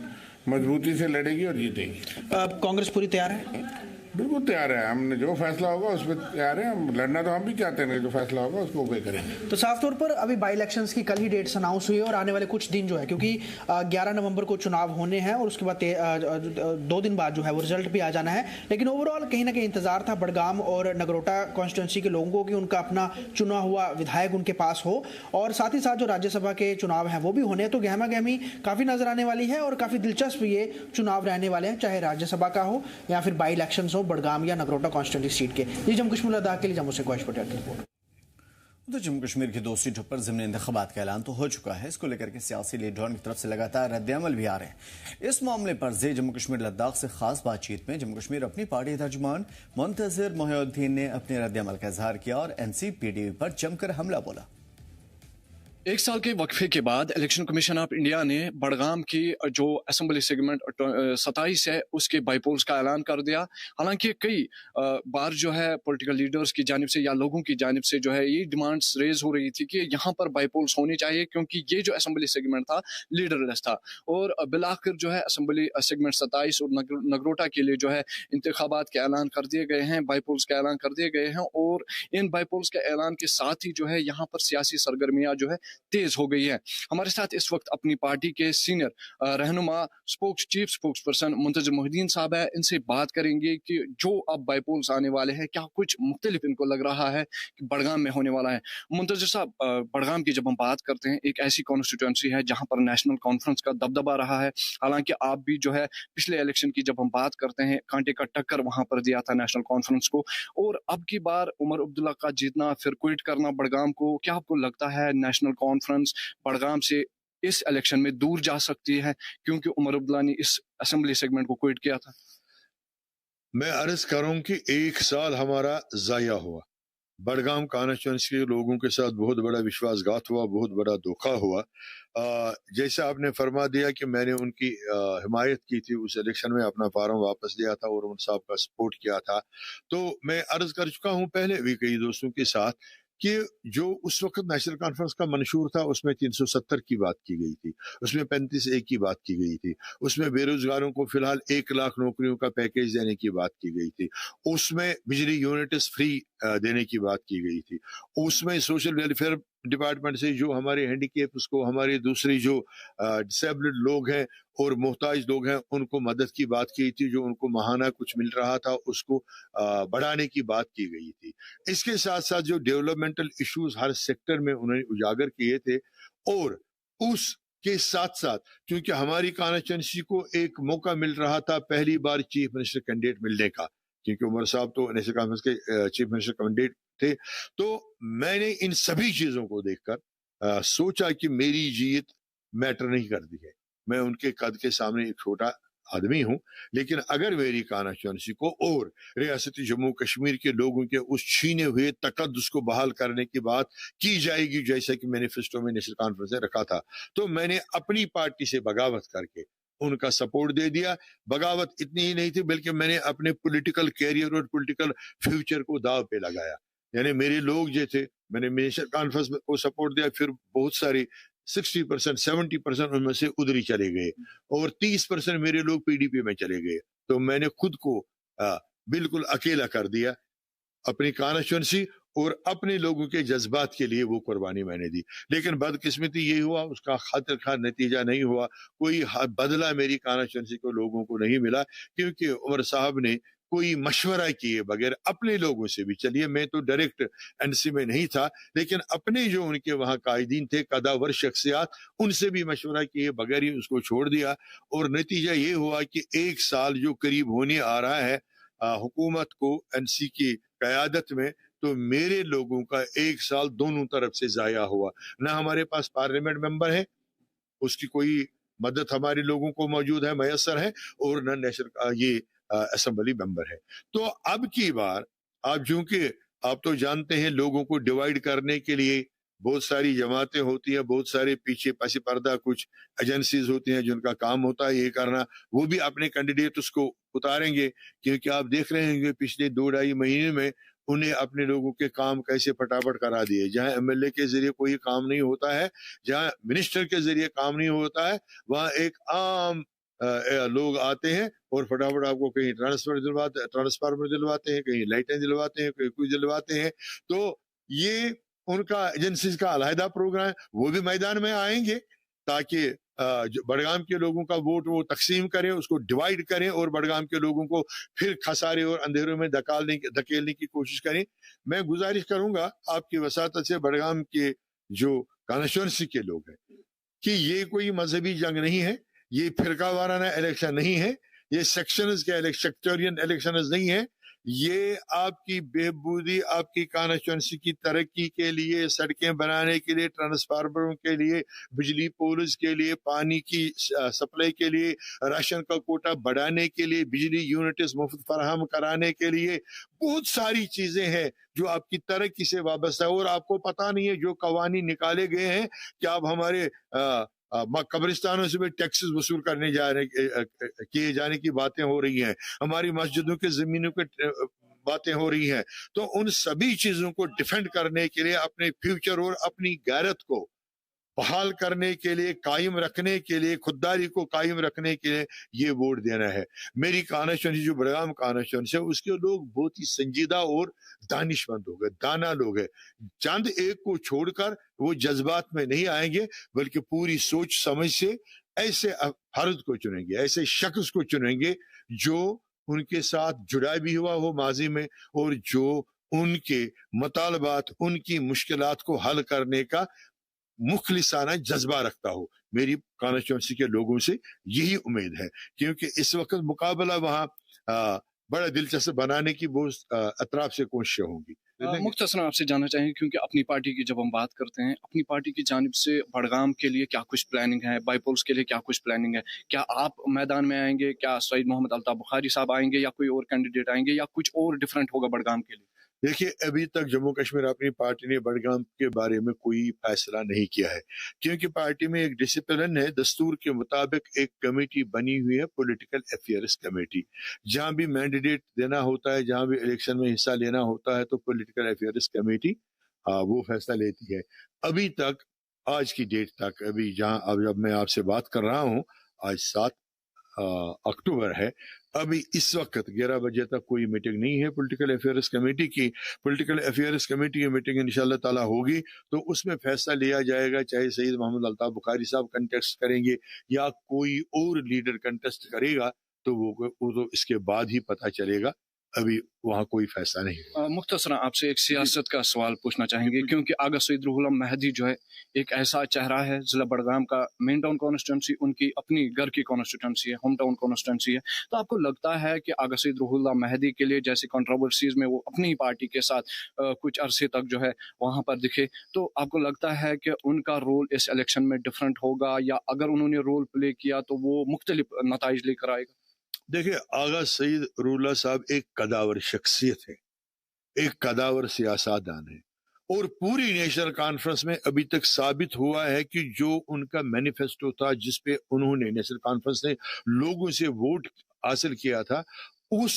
मजबूती से लड़ेगी और जीतेगी।
कांग्रेस पूरी तैयार है?
बिल्कुल तैयार है, हमने जो फैसला होगा उस पर तैयार है। हम लड़ना तो हम भी चाहते हैं, जो फैसला होगा उसको ओबे करेंगे।
तो साफ तौर पर अभी बाई इलेक्शंस की कल ही डेट्स अनाउंस हुई है और आने वाले कुछ दिन जो है, क्योंकि 11 नवंबर को चुनाव होने हैं और उसके बाद 2 दिन बाद जो है वो रिजल्ट भी आ जाना है, लेकिन ओवरऑल कहीं ना कहीं इंतजार था बड़गाम और नगरोटा कॉन्स्टिट्यूंसी के लोगों को कि उनका अपना चुना हुआ विधायक उनके पास हो, और साथ ही साथ जो राज्यसभा के चुनाव हैं वो भी होने हैं। तो गहमा गहमी काफी नजर आने वाली है और काफी दिलचस्प ये चुनाव रहने वाले हैं, चाहे राज्यसभा का हो या फिर बाई इलेक्शन हो बड़गाम या नगरोटा कॉन्स्टिट्यूंसी सीट के। जी जम्मू कश्मीर लद्दाख के लिए जम्मू से ख्वाहिश पटेल की रिपोर्ट।
तो जम्मू कश्मीर की 2 सीटों पर ज़िमनी इंतखाबात का ऐलान तो हो चुका है। इसको लेकर के सियासी लीडरों की तरफ से लगातार रद्द-ए-अमल भी आ रहे हैं। इस मामले पर जम्मू कश्मीर लद्दाख से खास बातचीत में जम्मू कश्मीर अपनी पार्टी तर्जुमान मुंतज़िर मोहिउद्दीन ने अपने रद्द-ए-अमल का इजहार किया और एनसी-पीडीपी पर जमकर हमला बोला।
1 साल के वक्फे के बाद इलेक्शन कमीशन ऑफ इंडिया ने बड़गाम की जो असेंबली सेगमेंट 27 है उसके बाईपोल्स का ऐलान कर दिया। हालांकि कई बार जो है पॉलिटिकल लीडर्स की जानिब से या लोगों की जानिब से जो है ये डिमांड्स रेज हो रही थी कि यहाँ पर बाईपोल्स होने चाहिए, क्योंकि ये जो असेंबली सेगमेंट था लीडरलेस था। और बिलाखिर जो है असेंबली सेगमेंट 27 और नगरोटा के लिए जो है इंतखाबात के ऐलान कर दिए गए हैं, बाईपोल्स के ऐलान कर दिए गए हैं, और इन बाईपोल्स के ऐलान के साथ ही जो है यहाँ पर सियासी सरगर्मियाँ जो है तेज हो गई है। हमारे साथ इस वक्त अपनी पार्टी के सीनियर रहनुमा चीफ स्पोक्स पर्सन मुंतज़िर मोहिउद्दीन साहब है। इनसे बात करेंगे कि जो अब बाईपोल्स आने वाले हैं क्या कुछ मुख्तलिफ इनको लग रहा है कि बड़गाम में होने वाला है। मुंतज़िर साहब, बड़गाम की जब हम बात करते हैं, एक ऐसी कॉन्स्टिट्यूंसी है जहां पर नेशनल कॉन्फ्रेंस का दबदबा रहा है। हालांकि आप भी जो है पिछले इलेक्शन की जब हम बात करते हैं कांटे का टक्कर वहां पर दिया था नेशनल कॉन्फ्रेंस को, और अब की बार उमर अब्दुल्ला का जीतना फिर क्विट करना बड़गाम को, क्या आपको लगता है नेशनल कॉन्फ्रेंस बड़गाम से इस इलेक्शन में दूर जा सकती है क्योंकि उमर अब्दुल्ला ने इस असेंबली सेगमेंट को क्विट किया था?
मैं अर्ज करूं कि 1 साल हमारा जाया हुआ। बड़गाम कॉन्स्टिट्यूंसी के लोगों के साथ बहुत बड़ा विश्वासघात हुआ, बहुत बड़ा धोखा हुआ। जैसे आपने फरमा दिया कि मैंने उनकी हिमायत की थी, उस इलेक्शन में अपना फार्म वापस लिया था और उन साहब का सपोर्ट किया था, तो मैं अर्ज कर चुका हूं पहले भी कई दोस्तों के साथ कि जो उस वक्त नेशनल कॉन्फ्रेंस का मंशूर था उसमें 370 की बात की गई थी, उसमें 35A की बात की गई थी, उसमें बेरोजगारों को फिलहाल 1 लाख नौकरियों का पैकेज देने की बात की गई थी, उसमें बिजली यूनिट्स फ्री देने की बात की गई थी, उसमें सोशल वेलफेयर डिपार्टमेंट से जो हमारे हैंडीकेप्स को, हमारे दूसरी जो डिसेबल्ड लोग हैं और मोहताज लोग हैं उनको मदद की बात की थी, जो उनको माहाना कुछ मिल रहा था उसको बढ़ाने की बात की गई थी। इसके साथ साथ जो डेवलपमेंटल इश्यूज हर सेक्टर में उन्होंने उजागर किए थे, और उसके साथ साथ क्योंकि हमारी कॉन्स्टिट्यूंसी को एक मौका मिल रहा था पहली बार चीफ मिनिस्टर कैंडिडेट मिलने का, क्योंकि उमर साहब तो नेशनल कॉन्फ्रेंस के चीफ मिनिस्टर कैंडिडेट थे, तो मैंने इन सभी चीजों को देखकर सोचा कि मेरी जीत मैटर नहीं करती है। मैं उनके कद के सामने एक छोटा आदमी हूं, लेकिन अगर मेरी कॉन्स्टिट्यूंसी को और रियासती जम्मू कश्मीर के लोगों के उस छीने हुए तकद्दुस को बहाल करने की बात की जाएगी, जैसा कि मैनिफेस्टो में नेशनल कॉन्फ्रेंस ने रखा था, तो मैंने अपनी पार्टी से बगावत करके उनका सपोर्ट दे दिया। बगावत इतनी ही नहीं थी, बल्कि मैंने अपने पॉलिटिकल कैरियर और पॉलिटिकल फ्यूचर को दाव पे लगाया। यानी मेरे लोग जो थे, मैंने नेशनल कॉन्फ्रेंस को सपोर्ट दिया, फिर बहुत सारी 60% 70% उनमें से उधर ही चले गए और 30% मेरे लोग पीडीपी में चले गए। तो मैंने खुद को बिल्कुल अकेला कर दिया, अपनी कॉन्स्टिट्यूंसी और अपने लोगों के जज्बात के लिए वो कुर्बानी मैंने दी। लेकिन बदकिस्मती ये हुआ, उसका खातिर खा नतीजा नहीं हुआ, कोई बदला मेरी कॉन्स्टिट्यूंसी को लोगों को नहीं मिला, क्योंकि उमर साहब ने कोई मशवरा किए बगैर अपने लोगों से भी, चलिए मैं तो डायरेक्ट एनसी में नहीं था, लेकिन अपने जो उनके वहां कायदीन थे, कदावर शख्सियात, उनसे भी मशवरा किए बगैर ही उसको छोड़ दिया। और नतीजा ये हुआ कि 1 साल जो करीब होने आ रहा है हुकूमत को एनसी की कयादत में, तो मेरे लोगों का 1 साल दोनों तरफ से जाया हुआ। ना हमारे पास पार्लियामेंट मेंबर है, उसकी कोई मदद हमारे लोगों को मौजूद है, मैसर है, और न नेशनल ये असेंबली मेंबर है। तो अब की बार आप, चूंकि आप तो जानते हैं लोगों को डिवाइड करने के लिए बहुत सारी जमातें होती हैं, बहुत सारे पीछे पसी पर्दा कुछ एजेंसीज होती हैं जिनका काम होता है ये करना, वो भी अपने कैंडिडेट उसको उतारेंगे, क्योंकि आप देख रहे हैं पिछले 2-2.5 महीने में उन्हें अपने लोगों के काम कैसे फटाफट करा दिए। जहां एमएलए के जरिए कोई काम नहीं होता है, जहां मिनिस्टर के जरिए काम नहीं होता है, वहां एक आम लोग आते हैं और फटाफट आपको कहीं ट्रांसफार्मर दिलवाते हैं, कहीं लाइटें दिलवाते हैं, कहीं कुछ दिलवाते हैं। तो ये उनका एजेंसीज का अलहदा प्रोग्राम है, वो भी मैदान में आएंगे ताकि बड़गाम के लोगों का वोट वो तकसीम करें, उसको डिवाइड करें और बड़गाम के लोगों को फिर खसारे और अंधेरों में धकेलने की कोशिश करें। मैं गुजारिश करूंगा आपकी वसातत से बड़गाम के जो कॉन्स्टिट्यूंसी के लोग हैं कि ये कोई मजहबी जंग नहीं है, ये फिरका वाराना इलेक्शन नहीं है, ये सेक्शंस के सेक्टोरियन इलेक्शन नहीं है, ये आपकी बेहबूदी, आपकी कॉन्स्टिट्यूंसी की तरक्की के लिए, सड़कें बनाने के लिए, ट्रांसफार्मरों के लिए, बिजली पोल्स के लिए, पानी की सप्लाई के लिए, राशन का कोटा बढ़ाने के लिए, बिजली यूनिट्स मुफ्त फराहम कराने के लिए, बहुत सारी चीजें हैं जो आपकी तरक्की से वाबस्ता है। और आपको पता नहीं है जो कवानीन निकाले गए हैं कि आप हमारे कब्रिस्तानों से भी टैक्सेस वसूल करने किए जाने की बातें हो रही हैं, हमारी मस्जिदों के जमीनों के बातें हो रही हैं। तो उन सभी चीजों को डिफेंड करने के लिए, अपने फ्यूचर और अपनी गैरत को बहाल करने के लिए, कायम रखने के लिए, खुददारी को कायम रखने के लिए ये वोट देना है। मेरी कॉन्स्टिट्यूंसी जो बड़गाम कॉन्स्टिट्यूंसी है उसके लोग बहुत ही संजीदा और दानिशमंद हो गए, दाना लोग हैं। चंद एक को छोड़कर वो जज्बात में नहीं आएंगे, बल्कि पूरी सोच समझ से ऐसे फर्द को चुनेंगे, ऐसे शख्स को चुनेंगे जो उनके साथ जुड़ा भी हुआ हो माजी में, और जो उनके मुतालबात, उनकी मुश्किलात को हल करने का मुखलिसाना जज्बा रखता हो। मेरी कॉन्स्टिट्यूंसी के लोगों से यही उम्मीद है, क्योंकि इस वक्त मुकाबला वहां बड़ा दिलचस्प बनाने की बहुत अतराफ से कोशिशें होंगी।
मुख्तसर आपसे जानना चाहिए, क्योंकि अपनी पार्टी की जब हम बात करते हैं, अपनी पार्टी की जानिब से बड़गाम के लिए क्या कुछ प्लानिंग है, बाईपोल्स के लिए क्या कुछ प्लानिंग है? क्या आप मैदान में आएंगे? क्या सईद मोहम्मद अल्ताफ बुखारी साहब आएंगे या कोई और कैंडिडेट आएंगे या कुछ और डिफरेंट होगा बड़गाम के लिए?
देखिए, अभी तक जम्मू कश्मीर अपनी पार्टी ने बडगाम के बारे में कोई फैसला नहीं किया है, क्योंकि पार्टी में एक डिसिप्लिन है। दस्तूर के मुताबिक एक कमेटी बनी हुई है, पॉलिटिकल अफेयर्स कमेटी। जहां भी मैंडेट देना होता है, जहां भी इलेक्शन में हिस्सा लेना होता है, तो पॉलिटिकल अफेयर्स कमेटी वो फैसला लेती है। अभी तक, आज की डेट तक, अभी अब जब मैं आपसे बात कर रहा हूँ, आज 7 अक्टूबर है, अभी इस वक्त 11 बजे तक कोई मीटिंग नहीं है पॉलिटिकल अफेयर्स कमेटी की। पॉलिटिकल अफेयर्स कमेटी की मीटिंग इंशाल्लाह ताला होगी तो उसमें फैसला लिया जाएगा, चाहे सईद मोहम्मद अल्ताफ बुखारी साहब कंटेस्ट करेंगे या कोई और लीडर कंटेस्ट करेगा, तो वो तो इसके बाद ही पता चलेगा। अभी वहाँ कोई फैसला नहीं।
मुख्तसरा आपसे एक सियासत का सवाल पूछना चाहेंगे, क्योंकि आगा सईद रूहुल अमीन महदी जो है एक ऐसा चेहरा है, जिला बडगाम का मेन टाउन कॉन्स्टिट्यूंसी उनकी अपनी घर की कॉन्स्टिट्यूंसी है, होम टाउन कॉन्स्टिट्यूंसी है। तो आपको लगता है कि आगा सईद रूहुल अमीन महदी के लिए जैसी कंट्रोवर्सीज में वो अपनी पार्टी के साथ कुछ अरसे तक जो है वहां पर दिखे, तो आपको लगता है कि उनका रोल इस इलेक्शन में डिफरेंट होगा, या अगर उन्होंने रोल प्ले किया तो वो मुख्तलिफ नताइज लेकर आएगा?
देखिए, आगा सईद रूहुल्लाह साहब एक कदावर शख्सियत है, एक कदावर सियासतदान है, और पूरी नेशनल कॉन्फ्रेंस में अभी तक साबित हुआ है कि जो उनका मैनिफेस्टो था, जिसपे उन्होंने नेशनल कॉन्फ्रेंस ने लोगों से वोट हासिल किया था, उस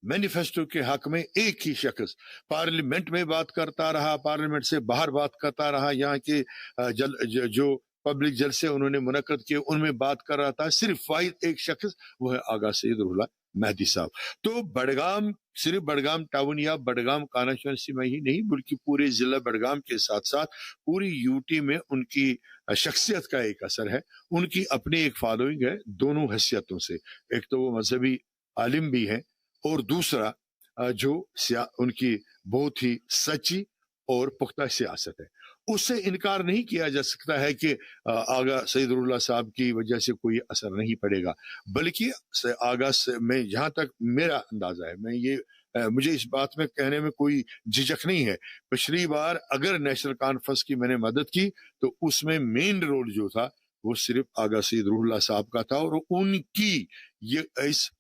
मैनिफेस्टो के हक में एक ही शख्स पार्लियामेंट में बात करता रहा, पार्लियामेंट से बाहर बात करता रहा, यहाँ के जो पब्लिक जलसे उन्होंने मुनक्कद किए उनमें बात कर रहा था, सिर्फ वाहिद एक शख्स, वो है आगा सईद रूहुल अमीन महदी साहब। तो बडगाम, सिर्फ बडगाम टाउन या बडगाम कॉन्स्टिट्यूंसी में ही नहीं, बल्कि पूरे जिला बडगाम के साथ साथ पूरी यूटी में उनकी शख्सियत का एक असर है, उनकी अपनी एक फॉलोइंग है दोनों हैसियतों से। एक तो वो मजहबी आलिम भी है, और दूसरा जो उनकी बहुत ही सच्ची और पुख्ता सियासत है। उससे इनकार नहीं किया जा सकता है कि आगा सईद रूहुल्लाह साहब की वजह से कोई असर नहीं पड़ेगा, बल्कि आगा से मैं, जहां तक मेरा अंदाजा है, मैं ये मुझे इस बात में कहने में कोई झिझक नहीं है। पिछली बार अगर नेशनल कॉन्फ्रेंस की मैंने मदद की तो उसमें मेन रोल जो था वो सिर्फ आगा सईद रूहुल्लाह साहब का था, और उनकी ये इस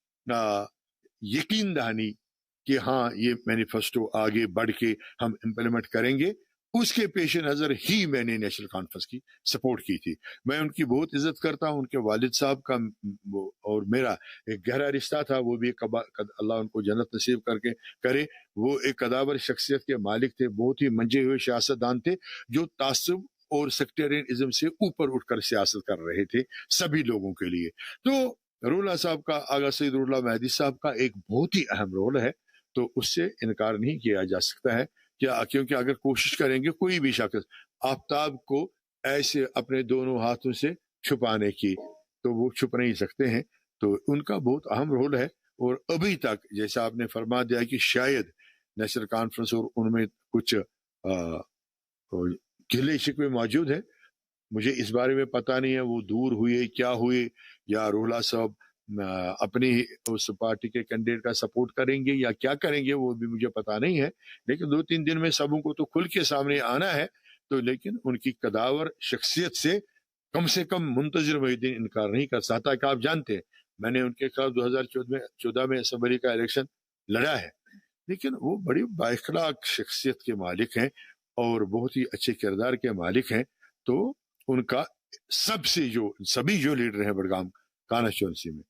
यकीन दहानी कि हाँ ये मैनिफेस्टो आगे बढ़ के हम इम्प्लीमेंट करेंगे, उसके पेश नजर ही मैंने नेशनल कॉन्फ्रेंस की सपोर्ट की थी। मैं उनकी बहुत इज्जत करता हूं, उनके वालिद साहब का और मेरा एक गहरा रिश्ता था, वो भी अल्लाह उनको जन्नत नसीब करके करे। वो एक कदावर शख्सियत के मालिक थे, बहुत ही मंजे हुए सियासतदान थे, जो तासुब और सेक्टेरियनिज्म से ऊपर उठकर सियासत कर रहे थे सभी लोगों के लिए। तो रूहुल्लाह साहब का, आगा सईद रूहुल अमीन महदी साहब का एक बहुत ही अहम रोल है, तो उससे इनकार नहीं किया जा सकता है क्या, क्योंकि अगर कोशिश करेंगे कोई भी शख्स आफ्ताब को ऐसे अपने दोनों हाथों से छुपाने की, तो वो छुप नहीं सकते हैं। तो उनका बहुत अहम रोल है, और अभी तक जैसा आपने फरमा दिया कि शायद नेशनल कॉन्फ्रेंस और उनमें कुछ गिले शिकवे मौजूद है, मुझे इस बारे में पता नहीं है वो दूर हुए क्या हुए, या रूहुल्लाह साहब अपनी उस पार्टी के कैंडिडेट का सपोर्ट करेंगे या क्या करेंगे, वो भी मुझे पता नहीं है। लेकिन 2-3 दिन में सबों को तो खुल के सामने आना है। तो लेकिन उनकी कदावर शख्सियत से कम मुंतजिर मुहिद्दीन इनकार नहीं कर सकता। कि आप जानते हैं मैंने उनके खिलाफ 2014 में असम्बली का इलेक्शन लड़ा है, लेकिन वो बड़ी बाइखलाक शख्सियत के मालिक हैं और बहुत ही अच्छे किरदार के मालिक हैं। तो उनका सभी जो लीडर हैं बडगाम कॉन्स्टिट्यूंसी में,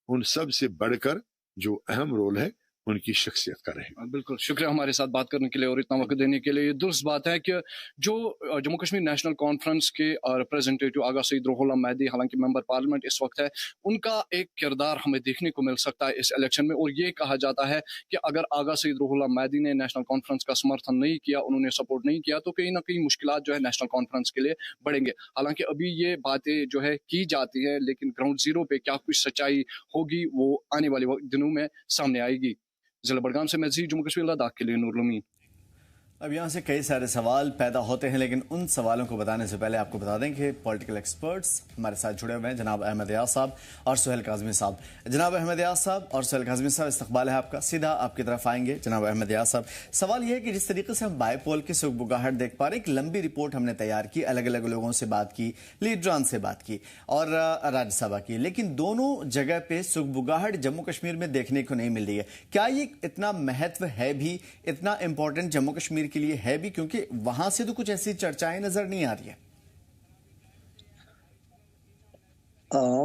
उन सब से बढ़कर जो अहम रोल है उनकी शख्सियत का रहे।
बिल्कुल, शुक्रिया हमारे साथ बात करने के लिए और इतना वक्त देने के लिए। ये दुरुस्त बात है कि जो जम्मू कश्मीर नेशनल कॉन्फ्रेंस के रिप्रेजेंटेटिव आगा सईद रूहुल अमीन महदी, हालांकि मेंबर पार्लियामेंट इस वक्त है, उनका एक किरदार हमें देखने को मिल सकता है इस इलेक्शन में। और ये कहा जाता है कि अगर आगा सईद रूहुल अमीन महदी ने नेशनल कॉन्फ्रेंस का समर्थन नहीं किया, उन्होंने सपोर्ट नहीं किया, तो कहीं ना कहीं मुश्किलात जो है नेशनल कॉन्फ्रेंस के लिए बढ़ेंगे। हालांकि अभी ये बातें जो है की जाती है, लेकिन ग्राउंड जीरो पे क्या कुछ सच्चाई होगी वो आने वाले दिनों में सामने आएगी। जिला बडगाम से मैं जम्मू कश्मीर लद्दाख के लिए नूरुल अमीन।
अब यहाँ से कई सारे सवाल पैदा होते हैं, लेकिन उन सवालों को बताने से पहले आपको बता दें कि पॉलिटिकल एक्सपर्ट्स हमारे साथ जुड़े हुए हैं, जनाब अहमद यास साहब और सुहेल काज़मी साहब। जनाब अहमद यास साहब और सुहेल काज़मी साहब, इस्तकबाल है आपका, सीधा आपकी तरफ आएंगे। जनाब अहमद यास साहब, सवाल यह है कि जिस तरीके से हम बाईपोल की सुगबुगाहट देख पा रहे हैं, एक लंबी रिपोर्ट हमने तैयार की, अलग अलग लोगों से बात की, लीडरान से बात की और राज्यसभा की, लेकिन दोनों जगह पे सुगबुगाहट जम्मू कश्मीर में देखने को नहीं मिल रही है। क्या ये इतना महत्व है भी, इतना इंपॉर्टेंट जम्मू कश्मीर के लिए है भी, क्योंकि वहां से तो कुछ ऐसी चर्चाएं नजर नहीं आ रही है?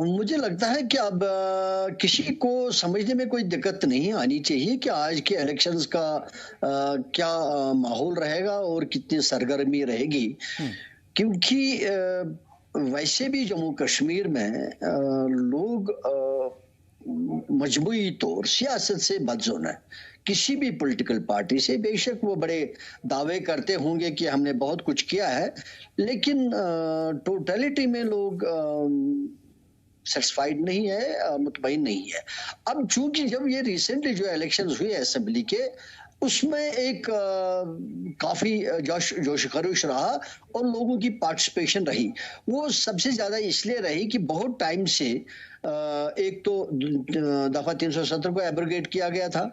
मुझे लगता है कि अब किसी को समझने में कोई दिक्कत नहीं आनी चाहिए कि आज के इलेक्शंस का क्या माहौल रहेगा और कितनी सरगर्मी रहेगी, क्योंकि वैसे भी जम्मू कश्मीर में लोग मजबूरी तौर सियासत से बदजुन है, किसी भी पॉलिटिकल पार्टी से। बेशक वो बड़े दावे करते होंगे कि हमने बहुत कुछ किया है, लेकिन टोटलिटी में लोग सेटिस्फाइड नहीं है, मुतमईन नहीं है। अब चूंकि जब ये रिसेंटली जो इलेक्शंस हुए असेंबली के, उसमें एक काफी जोश खरोश रहा और लोगों की पार्टिसिपेशन रही। वो सबसे ज्यादा इसलिए रही कि बहुत टाइम से एक तो दफा 370 को एब्रोगेट किया गया था,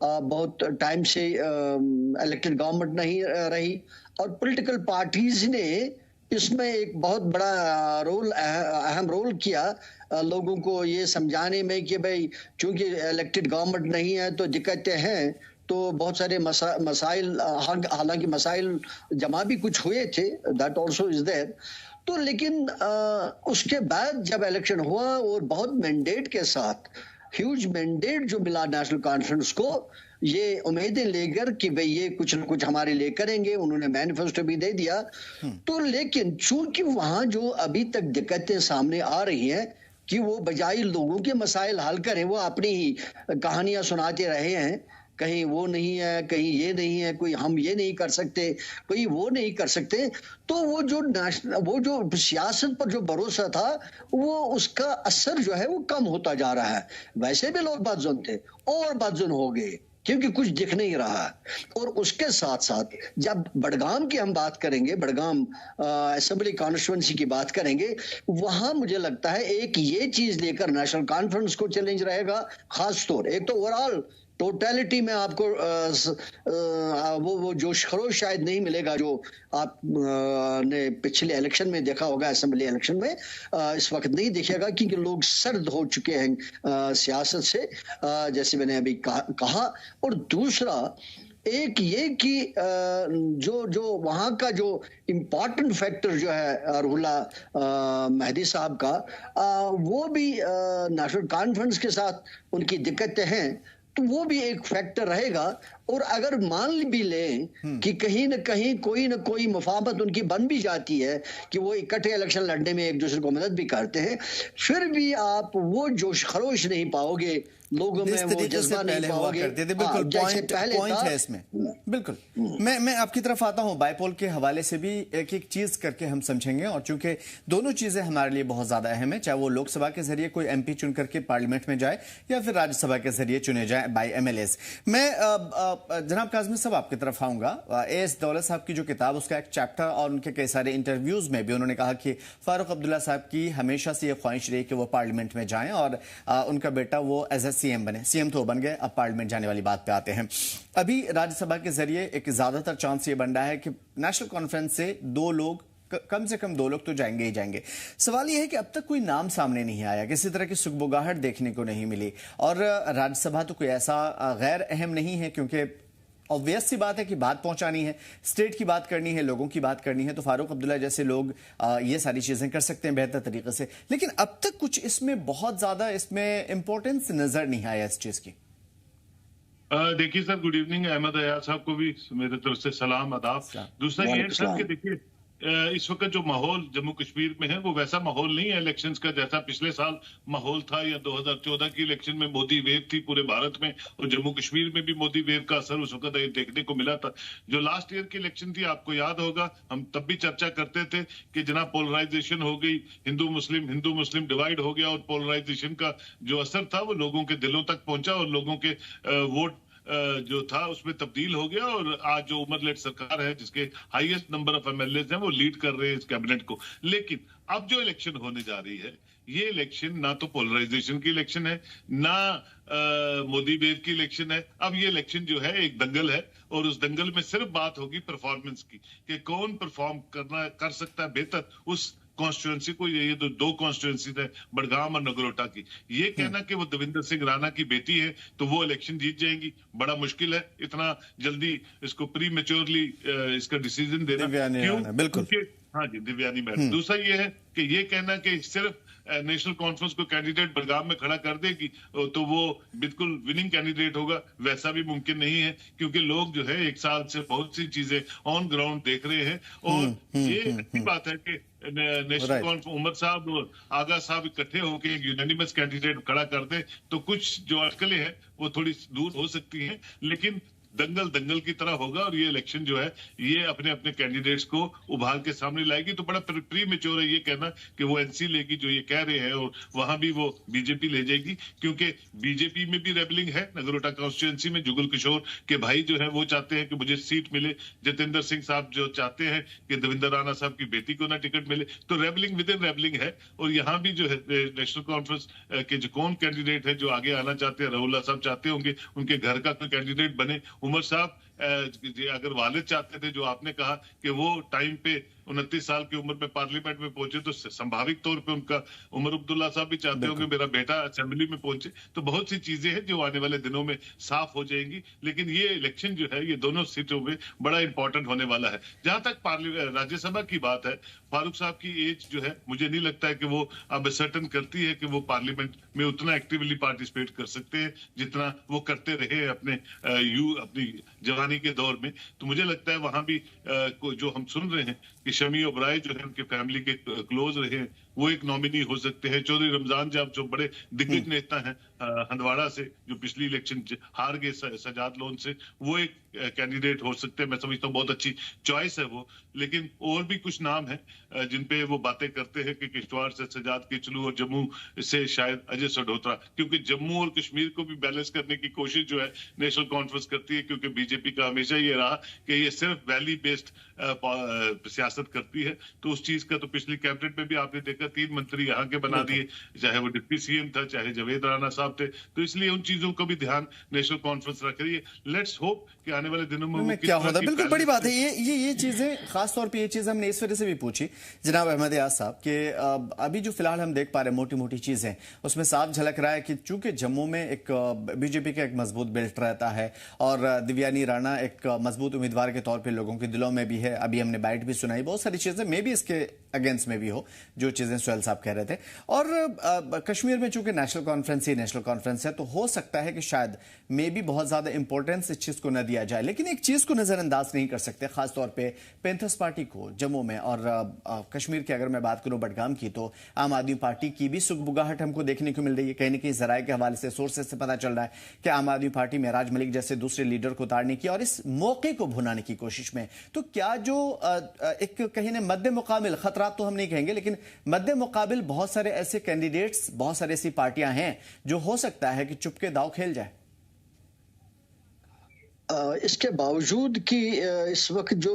बहुत टाइम से इलेक्टेड गवर्नमेंट नहीं रही, और पॉलिटिकल पार्टीज ने इसमें एक बहुत बड़ा रोल, अहम रोल किया लोगों को ये समझाने में कि भाई चूंकि इलेक्टेड गवर्नमेंट नहीं है तो दिक्कतें हैं, तो बहुत सारे मसाइल, हालांकि मसाइल जमा भी कुछ हुए थे, दैट ऑल्सो इज देयर। तो लेकिन उसके बाद जब इलेक्शन हुआ और बहुत मैंडेट के साथ, ह्यूज मैंडेट जो मिला नेशनल कॉन्फ्रेंस को, ये उम्मीदें लेकर कि भाई ये कुछ न कुछ हमारे लिए करेंगे, उन्होंने मैनिफेस्टो भी दे दिया। तो लेकिन चूंकि वहां जो अभी तक दिक्कतें सामने आ रही हैं कि वो बजाय लोगों के मसाइल हल करें, वो अपनी ही कहानियां सुनाते रहे हैं, कहीं वो नहीं है, कहीं ये नहीं है, कोई हम ये नहीं कर सकते, कोई वो नहीं कर सकते। तो वो जो सियासत पर जो भरोसा था, वो उसका असर जो है वो कम होता जा रहा है। वैसे भी लोग बदजुन थे और बदजुन हो गए क्योंकि कुछ दिख नहीं रहा। और उसके साथ साथ जब बडगाम की हम बात करेंगे, बडगाम असेंबली कॉन्स्टिट्यूएंसी की बात करेंगे, वहां मुझे लगता है एक ये चीज लेकर नेशनल कॉन्फ्रेंस को चैलेंज रहेगा, खास तौर एक तो ओवरऑल टोटलिटी में आपको वो जोश खरोश शायद नहीं मिलेगा जो आप ने पिछले इलेक्शन में देखा होगा, असेंबली इलेक्शन में इस वक्त नहीं दिखेगा, क्योंकि लोग सर्द हो चुके हैं सियासत से, जैसे मैंने अभी कहा। और दूसरा एक ये कि जो वहाँ का जो इम्पोर्टेंट फैक्टर जो है रुहुल्ला मेहदी साहब का, वो भी नेशनल कॉन्फ्रेंस के साथ उनकी दिक्कतें हैं, तो वो भी एक फैक्टर रहेगा। और अगर मान भी लें कि कहीं न कहीं कोई न कोई मुफाहमत उनकी बन भी जाती है कि वो इकट्ठे इलेक्शन लड़ने में एक दूसरे को मदद भी करते हैं, फिर भी आप वो जोश खरोश नहीं पाओगे लोगों में, वो जज्बा नहीं पाओगे।
बिल्कुल पॉइंट है इसमें, बिल्कुल। मैं आपकी तरफ आता हूं। बाईपोल के हवाले से भी एक एक चीज करके हम समझेंगे, और चूंकि दोनों चीजें हमारे लिए बहुत ज्यादा अहम है, चाहे वो लोकसभा के जरिए कोई एमपी चुन करके पार्लियामेंट में जाए या फिर राज्यसभा के जरिए चुने जाए बाई एमएलएस। मैं जनाब काज़मी साहब आपकी तरफ आऊंगा। एएस दौलत साहब की जो किताब, उसका एक चैप्टर और उनके कई सारे इंटरव्यूज में भी उन्होंने कहा कि फारूक अब्दुल्ला साहब की हमेशा से ये ख्वाहिश रही कि वो पार्लियामेंट में जाएं और उनका बेटा वो एज ए सीएम बने। सीएम तो बन गए, अब पार्लियामेंट जाने वाली बात पे आते हैं। अभी राज्यसभा के जरिए एक ज्यादातर चांस ये बन रहा है कि नेशनल कॉन्फ्रेंस से कम से कम दो लोग तो जाएंगे ही जाएंगे। सवाल यह है कि अब तक कोई नाम सामने नहीं आया, किसी तरह की सुगबुगाहट देखने को नहीं मिली, और राज्यसभा तो कोई ऐसा गैर अहम नहीं है, क्योंकि ऑब्वियस सी बात है कि बात पहुंचानी है, स्टेट की बात करनी है, लोगों की बात करनी है, तो फारूक अब्दुल्ला जैसे लोग ये सारी चीजें कर सकते हैं बेहतर तरीके से। लेकिन अब तक कुछ इसमें बहुत ज्यादा इसमें इंपॉर्टेंस नजर नहीं आया इस चीज की।
देखिए sir, good evening. Ahmed Ayaz साहब को भी मेरे तरफ से सलाम, आदाब। दूसरा ये है सर कि देखिए इस वक्त जो माहौल जम्मू कश्मीर में है वो वैसा माहौल नहीं है इलेक्शंस का जैसा पिछले साल माहौल था, या 2014 की इलेक्शन में मोदी वेव थी पूरे भारत में, और जम्मू कश्मीर में भी मोदी वेव का असर उस वक्त देखने को मिला था। जो लास्ट ईयर की इलेक्शन थी, आपको याद होगा, हम तब भी चर्चा करते थे कि जनाब पोलराइजेशन हो गई, हिंदू मुस्लिम डिवाइड हो गया, और पोलराइजेशन का जो असर था वो लोगों के दिलों तक पहुंचा और लोगों के वोट जो था उसमें तब्दील हो गया और आज जो उमर लेट सरकार है जिसके हाईएस्ट नंबर ऑफ एमएलए हैं वो लीड कर रहे हैं इस कैबिनेट को। लेकिन अब जो इलेक्शन होने जा रही है ये इलेक्शन ना तो पोलराइजेशन की इलेक्शन है ना मोदी वेव की इलेक्शन है। अब ये इलेक्शन जो है एक दंगल है और उस दंगल में सिर्फ बात होगी परफॉर्मेंस की कि कौन परफॉर्म कर सकता है बेहतर उस कॉन्स्टिट्यूंसी को। ये तो दो कॉन्स्टिट्यूंसी है बड़गाम और नगरोटा की। ये कहना कि वो देवेंद्र सिंह राणा की बेटी है तो वो इलेक्शन जीत जाएंगी बड़ा मुश्किल है। इतना जल्दी इसको प्री मेच्योरली इसका डिसीजन देना क्यों?
बिल्कुल
हाँ जी दिव्यानी मैडम। दूसरा ये है कि ये कहना कि सिर्फ नेशनल कॉन्फ्रेंस को कैंडिडेट बड़गाम में खड़ा कर देगी तो वो बिल्कुल विनिंग कैंडिडेट होगा, वैसा भी मुमकिन नहीं है क्योंकि लोग जो है एक साल से बहुत सी चीजें ऑन ग्राउंड देख रहे हैं। और ये अच्छी बात है कि नेशनल कॉन्फ्रेंस उमर साहब और आगा साहब इकट्ठे होकर एक यूनानिमस कैंडिडेट खड़ा कर दे तो कुछ जो अटकलें हैं वो थोड़ी दूर हो सकती हैं, लेकिन दंगल की तरह होगा और ये इलेक्शन जो है ये अपने अपने कैंडिडेट्स को उभार के सामने लाएगी। तो बड़ा प्री मेच्योर है ये कहना कि वो एनसी लेगी जो ये कह रहे हैं और वहां भी वो बीजेपी ले जाएगी क्योंकि बीजेपी में भी रेबलिंग है। नगरोटा कॉन्स्टिट्यूंसी में जुगल किशोर के भाई जो है वो चाहते हैं कि मुझे सीट मिले, जितेंद्र सिंह साहब जो चाहते हैं कि देवेंद्र राणा साहब की बेटी को ना टिकट मिले। तो रेबलिंग विद इन रेबलिंग है और यहाँ भी जो है नेशनल कॉन्फ्रेंस के जो कौन कैंडिडेट है जो आगे आना चाहते हैं, राहुल साहब चाहते होंगे उनके घर का कोई कैंडिडेट बने। उमर साहब अगर वालिद चाहते थे जो आपने कहा कि वो टाइम पे 29 साल की उम्र में पार्लियामेंट में पहुंचे तो स्वाभाविक तौर पे उनका उमर अब्दुल्ला साहब भी चाहते होंगे मेरा बेटा असेंबली में पहुंचे। तो बहुत सी चीजें हैं जो आने वाले दिनों में साफ हो जाएंगी, लेकिन ये इलेक्शन जो है ये दोनों सीटों में बड़ा इंपॉर्टेंट होने वाला है। जहां तक राज्यसभा की बात है, फारूक साहब की एज जो है मुझे नहीं लगता है कि वो अब सर्टन करती है कि वो पार्लियामेंट में उतना एक्टिवली पार्टिसिपेट कर सकते हैं जितना वो करते रहे अपने अपनी जवानी के दौर में। तो मुझे लगता है वहां भी जो हम सुन रहे हैं कि शमी ओबराय जो है उनके फैमिली के क्लोज रहे हैं वो एक नॉमिनी हो सकते हैं। चौधरी रमजान साहब जो बड़े दिग्गज नेता हैं हंदवाड़ा से जो पिछली इलेक्शन हार गए सजाद लोन से, वो एक कैंडिडेट हो सकते हैं। मैं समझता हूँ बहुत अच्छी चॉइस है वो। लेकिन और भी कुछ नाम है जिनपे वो बातें करते हैं कि किश्तवाड़ से सजाद किचलू और जम्मू से शायद अजय सडोत्रा, क्योंकि जम्मू और कश्मीर को भी बैलेंस करने की कोशिश जो है नेशनल कॉन्फ्रेंस करती है क्योंकि बीजेपी का हमेशा ये रहा कि ये सिर्फ वैली बेस्ड सियासत करती है। तो उस चीज का तो पिछली कैबिनेट में भी आपने देखा 3 मंत्री यहाँ के बना दिए, चाहे वो डिप्टी सीएम था चाहे जावेद राणा साहब थे। तो इसलिए उन चीजों का भी ध्यान नेशनल कॉन्फ्रेंस रख रही है। लेट्स होप कि आने वाले दिनों में
क्या होता है। बिल्कुल बड़ी बात है ये चीजें, खासतौर पे ये चीज हमने इस वजह से भी पूछी जनाब अहमद याद साहब के अभी जो फिलहाल हम देख पा रहे हैं मोटी मोटी चीजें उसमें साफ झलक रहा है कि चूंकि जम्मू में एक बीजेपी का एक मजबूत बेल्ट रहता है और दिव्यानी राणा एक मजबूत उम्मीदवार के तौर पर लोगों के दिलों में भी है। अभी हमने बाइट भी सुनाई, बहुत सारी चीजें मे भी इसके अगेंस्ट में भी हो जो चीजें सुहेल साहब कह रहे थे। और कश्मीर में चूंकि नेशनल कॉन्फ्रेंस है तो हो सकता है कि शायद मे भी बहुत ज्यादा इंपॉर्टेंस इस चीज को न दिया जाए। लेकिन एक चीज को नजरअंदाज नहीं कर सकते, खासतौर पे पैंथर्स पार्टी को जम्मू में और कश्मीर की अगर मैं बात करूं बडगाम की तो आम आदमी पार्टी की भी सुगबुगाहट हमको देखने को मिल रही है। कहीं ना कहीं जराये के हवाले से सोर्सेज से पता चल रहा है कि आम आदमी पार्टी महराज मलिक जैसे दूसरे लीडर को उतारने की और इस मौके को भुनाने की कोशिश में। तो क्या जो एक कहीं ना मद्दे मुकाबिल खतरा तो हम नहीं कहेंगे लेकिन मद्दे मुकाबिल बहुत सारे ऐसे कैंडिडेट्स, बहुत सारी ऐसी पार्टियां हैं जो हो सकता है कि चुपके दाव खेल जाए।
इसके बावजूद कि इस वक्त जो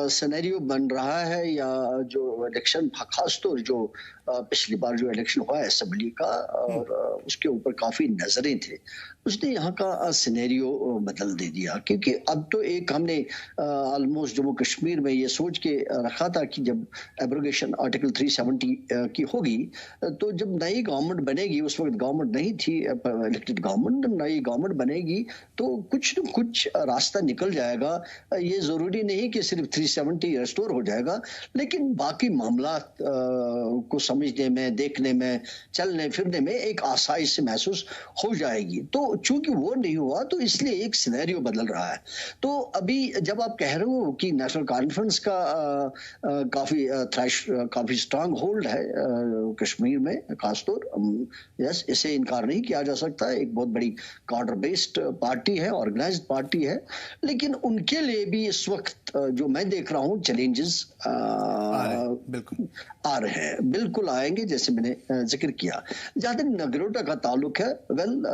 सिनेरियो बन रहा है या जो इलेक्शन खासतौर जो पिछली बार जो इलेक्शन हुआ असेंबली का और उसके ऊपर काफी नजरें थे, उसने यहाँ का सिनेरियो बदल दे दिया। क्योंकि अब तो एक हमने ऑलमोस्ट जम्मू कश्मीर में ये सोच के रखा था कि जब एब्रोगेशन आर्टिकल 370 की होगी तो जब नई गवर्नमेंट बनेगी, उस वक्त गवर्नमेंट नहीं थी इलेक्टेड गवर्नमेंट, नई गवर्नमेंट बनेगी तो कुछ न कुछ रास्ता निकल जाएगा। ये जरूरी नहीं कि सिर्फ 370 रिस्टोर हो जाएगा, लेकिन बाकी मामला को समझने में, देखने में, चलने फिरने में एक आसाइश से महसूस हो जाएगी। तो चूंकि वो नहीं हुआ तो इसलिए एक सिनेरियो बदल रहा है। तो अभी जब आप कह रहे हो कि नेशनल कॉन्फ्रेंस का काफी स्ट्रांग होल्ड है कश्मीर में खासतौर, यस, इसे इनकार नहीं किया जा सकता। एक बहुत बड़ी कार्डर बेस्ड पार्टी है, ऑर्गेनाइज्ड पार्टी काफी है, लेकिन उनके लिए भी इस वक्त जो मैं देख रहा हूँ चैलेंजेस आ रहे हैं, बिल्कुल आएंगे, जैसे मैंने जिक्र किया। जहां तक नगरोटा का ताल्लुक है,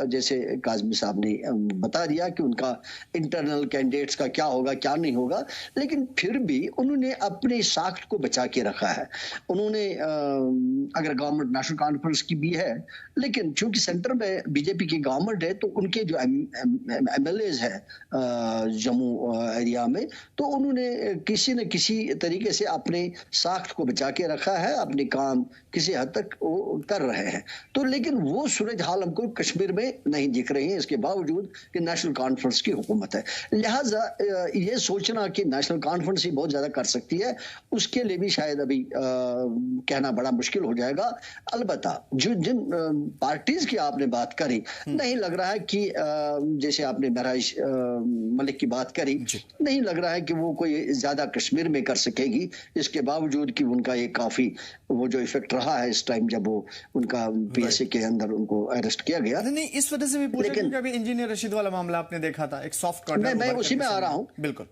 जैसे काजमी साहब ने बता दिया कि उनका इंटरनल कैंडिडेट्स का क्या होगा क्या नहीं होगा, लेकिन फिर भी उन्होंने अपनी साख्त को बचा के रखा है। उन्होंने अगर गवर्नमेंट नेशनल कॉन्फ्रेंस की भी है, लेकिन चूंकि सेंटर में बीजेपी की गवर्नमेंट है, तो उनके जो एमएलएज है जम्मू एरिया में, तो उन्होंने किसी न किसी तरीके से अपने साख्त को बचा के रखा है, अपने काम किसी हद तक वो कर रहे हैं। तो लेकिन वो सूरज हाल हमको कश्मीर में नहीं दिख रही है, इसके बावजूद कि नेशनल कॉन्फ्रेंस की हुकूमत है। लिहाजा ये सोचना कि नेशनल कॉन्फ्रेंस ही बहुत ज्यादा कर सकती है, उसके लिए भी शायद अभी कहना बड़ा मुश्किल हो जाएगा। अलबत्ता जो जिन पार्टीज की आपने बात करी, नहीं लग रहा है कि जैसे आपने महराज मलिक की बात करी, नहीं लग रहा है कि वो कोई ज्यादा कश्मीर में कर सकेगी, इसके बावजूद कि उनका एक काफी वो जो इफेक्ट रहा है इस टाइम जब वो उनका पीएसए के अंदर उनको अरेस्ट किया गया।
नहीं, इस वजह से भी पूछा क्योंकि अभी इंजीनियर रशीद वाला मामला आपने देखा था, एक सॉफ्ट कॉर्नर।
मैं उसी में आ रहा हूँ,
बिल्कुल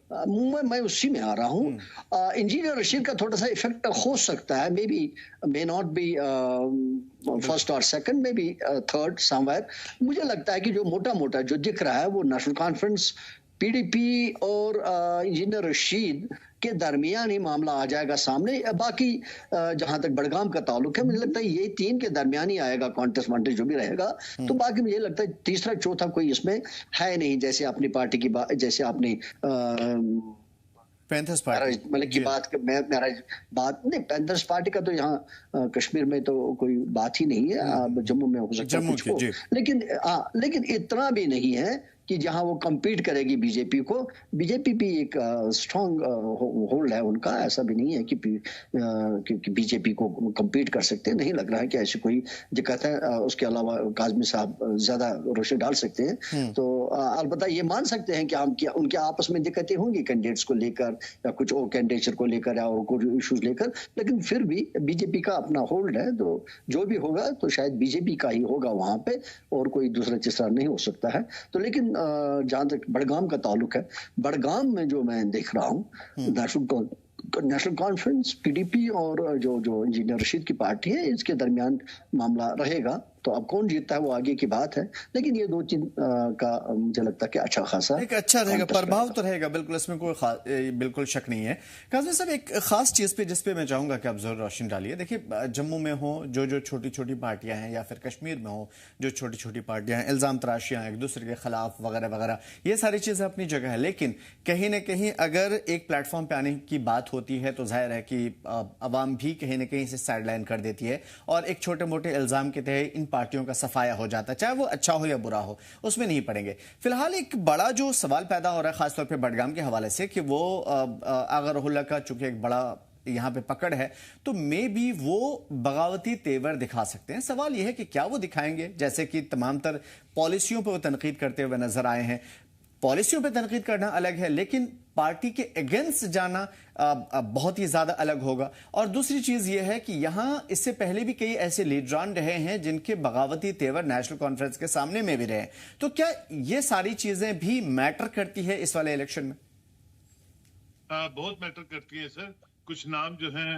मैं उसी में आ रहा हूँ। इंजीनियर रशीद का थोड़ा सा इफेक्ट हो सकता है, मे नॉट बी फर्स्ट और second, may be third somewhere. मुझे लगता है कि जो मोटा जो दिख रहा है वो नेशनल कॉन्फ्रेंस, पीडीपी और इंजीनियर रशीद के दरमियान ही मामला आ जाएगा सामने। बाकी जहां तक बड़गाम का ताल्लुक है, मुझे लगता है ये तीन के दरमियान ही आएगा कॉन्टेस्ट वांटेस्ट जो भी रहेगा। तो बाकी मुझे लगता है तीसरा चौथा कोई इसमें है नहीं, जैसे अपनी पार्टी की बात, जैसे आपने
पैंथर्स पार्टी
मलिक की बात नहीं, पैंथर्स पार्टी का तो यहाँ कश्मीर में तो कोई बात ही नहीं है, जम्मू में हो सकता है कुछ हो, लेकिन इतना भी नहीं है कि जहां वो कम्पीट करेगी बीजेपी को। बीजेपी भी एक स्ट्रॉन्ग होल्ड है उनका, ऐसा भी नहीं है कि बीजेपी को कम्पीट कर सकते हैं, नहीं लग रहा है कि ऐसी कोई दिक्कत है। उसके अलावा काजमी साहब ज्यादा रोशनी डाल सकते हैं, तो अलबत्ता ये मान सकते हैं कि हम क्या उनके आपस में दिक्कतें होंगी कैंडिडेट्स को लेकर या कुछ और कैंडिडेचर को लेकर या और कुछ इशूज लेकर, लेकिन फिर भी बीजेपी का अपना होल्ड है, तो जो भी होगा तो शायद बीजेपी का ही होगा वहां पे, और कोई दूसरा तीसरा नहीं हो सकता है। तो लेकिन जहां तक बड़गाम का ताल्लुक है, बड़गाम में जो मैं देख रहा हूँ नेशनल कॉन्फ्रेंस, पीडीपी और जो इंजीनियर रशीद की पार्टी है, इसके दरमियान मामला रहेगा। तो अब कौन जीतता है वो आगे की बात है, लेकिन ये दो तीन का मुझे लगता है कि अच्छा खासा
एक अच्छा रहेगा, प्रभाव तो रहेगा, बिल्कुल इसमें कोई बिल्कुल शक नहीं है। काज़मी साहब, एक खास चीज़ पे जिसपे मैं चाहूंगा कि आप जरूर रोशनी डालिए। देखिए, जम्मू में हो जो छोटी छोटी पार्टियां हैं, या फिर कश्मीर में हो जो छोटी छोटी पार्टियां हैं, इल्ज़ाम तराशियां एक दूसरे के खिलाफ वगैरह वगैरह, ये सारी चीज़ें अपनी जगह है, लेकिन कहीं ना कहीं अगर एक प्लेटफॉर्म पे आने की बात होती है तो जाहिर है कि अवाम भी कहीं ना कहीं से साइडलाइन कर देती है, और एक छोटे मोटे इल्ज़ाम के तहत इन पार्टियों का सफाया हो जाता है, चाहे वो अच्छा हो या बुरा हो, उसमें नहीं पड़ेंगे। फिलहाल एक बड़ा जो सवाल पैदा हो रहा है खासतौर पे बडगाम के हवाले से, कि वो आगा रहुल्ला का चूंकि एक बड़ा यहाँ पे पकड़ है, तो मे बी वो बगावती तेवर दिखा सकते हैं। सवाल यह है कि क्या वो दिखाएंगे, जैसे कि तमाम तर पॉलिसियों पर वो तनकीद करते हुए नजर आए हैं। पॉलिसियों पे तनकीद करना अलग है, लेकिन पार्टी के अगेंस्ट जाना बहुत ही ज्यादा अलग होगा। और दूसरी चीज यह है कि यहां इससे पहले भी कई ऐसे लीडरान रहे हैं जिनके बगावती तेवर नेशनल कॉन्फ्रेंस के सामने में भी रहे। तो क्या ये सारी चीजें भी मैटर करती है इस वाले इलेक्शन में?
बहुत मैटर करती है सर। कुछ नाम जो हैं,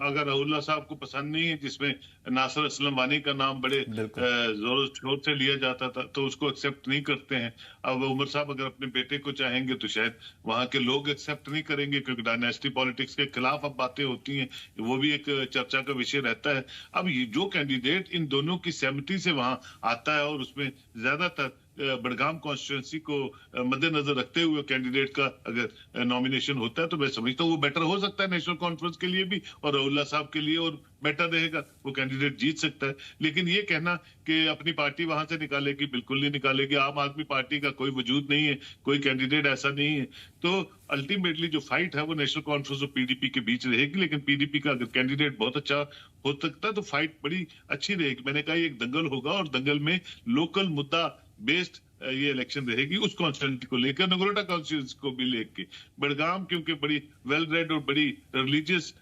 अगर रहुल्ला साहब को पसंद नहीं है, जिसमें नासिर असलम वानी का नाम बड़े जोर शोर से लिया जाता था, तो उसको एक्सेप्ट नहीं करते हैं। अब उमर साहब अगर अपने बेटे को चाहेंगे तो शायद वहां के लोग एक्सेप्ट नहीं करेंगे, क्योंकि डायनेस्टी पॉलिटिक्स के खिलाफ अब बातें होती हैं, वो भी एक चर्चा का विषय रहता है। अब ये जो कैंडिडेट इन दोनों की सहमति से वहां आता है, और उसमें ज्यादातर बडगाम कॉन्स्टिट्यूंसी को मद्देनजर रखते हुए कैंडिडेट का अगर नॉमिनेशन होता है, तो मैं समझता हूँ वो बेटर हो सकता है नेशनल कॉन्फ्रेंस के लिए भी और रहुल्ला साहब के लिए, और बेटर रहेगा, वो कैंडिडेट जीत सकता है। लेकिन ये कहना कि अपनी पार्टी वहां से निकालेगी, बिल्कुल नहीं निकालेगी। आम आदमी पार्टी का कोई वजूद नहीं है, कोई कैंडिडेट ऐसा नहीं है। तो अल्टीमेटली जो फाइट है वो नेशनल कॉन्फ्रेंस और पीडीपी के बीच रहेगी। लेकिन पीडीपी का अगर कैंडिडेट बहुत अच्छा हो सकता है तो फाइट बड़ी अच्छी रहेगी। मैंने कहा एक दंगल होगा, और दंगल में लोकल मुद्दा बेस्ड ये इलेक्शन रहेगी, उस कॉन्स्टिट्यूंसी को लेकर, नगरोटा कॉन्स्टिट्यूंसी को भी लेकर। बडगाम क्योंकि बड़ी वेल रेड और बड़ी रिलीजियस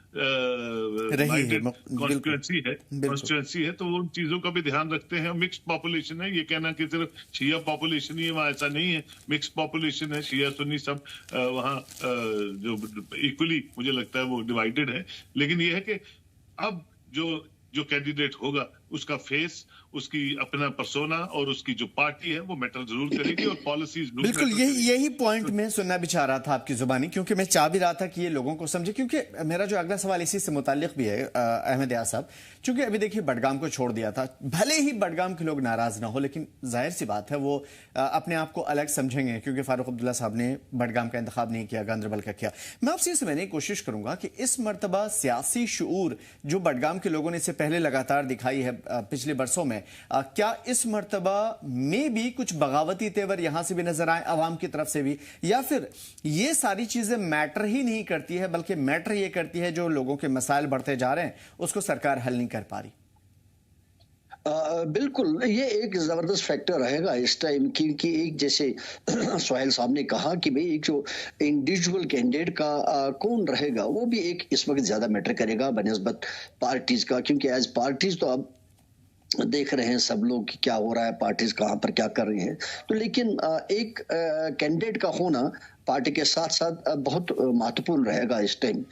कॉन्स्टिट्यूएंसी है, तो वो उन चीजों का भी ध्यान रखते हैं। मिक्स्ड पॉपुलेशन है, ये कहना कि सिर्फ शिया पॉपुलेशन ही है वहाँ, ऐसा नहीं है। मिक्स्ड पॉपुलेशन है, शिया सुन्नी सब वहाँ जो इक्वली मुझे लगता है वो डिवाइडेड है। लेकिन ये है कि अब जो कैंडिडेट होगा उसका फेस, उसकी अपना पर्सोना और उसकी जो पार्टी है वो मैटर जरूर करेगी और पॉलिसीज
बिल्कुल यही पॉइंट मैं सुनना भी चाह रहा था आपकी जुबानी, क्योंकि मैं चाह भी रहा था कि ये लोगों को समझे, क्योंकि मेरा जो अगला सवाल इसी से मुताल्लिक भी है अहमद यार साहब। क्योंकि अभी देखिए बडगाम को छोड़ दिया था, भले ही बडगाम के लोग नाराज ना हो, लेकिन जाहिर सी बात है वो अपने आप को अलग समझेंगे, क्योंकि फारूक अब्दुल्ला साहब ने बडगाम का इंतखाब नहीं किया, गांधरबल का किया। मैं आपसे समझने की कोशिश करूंगा कि इस मरतबा सियासी शऊर जो बडगाम के लोगों ने इससे पहले लगातार दिखाई है पिछले बरसों में, क्या इस मर्तबा में भी कुछ बगावती तेवर यहां से भी नजर आए अवाम की तरफ से भी, या फिर ये सारी चीजें मैटर ही नहीं करती है, बल्कि मैटर ये करती है जो लोगों के मसाइल बढ़ते जा रहे हैं उसको सरकार हल नहीं कर पा रही?
बिल्कुल, ये एक जबरदस्त फैक्टर रहेगा इस टाइम, क्योंकि एक जैसे सोहेल साहब ने कहा कि भाई एक जो इंडिविजुअल कैंडिडेट का कौन रहेगा वो भी एक इस वक्त ज्यादा मैटर करेगा बनिस्बत पार्टीज का, क्योंकि एज पार्टीज तो अब देख रहे हैं सब लोग कि क्या हो रहा है, पार्टीज कहां पर क्या कर रही हैं। तो लेकिन एक कैंडिडेट का होना पार्टी के साथ साथ बहुत महत्वपूर्ण रहेगा इस टाइम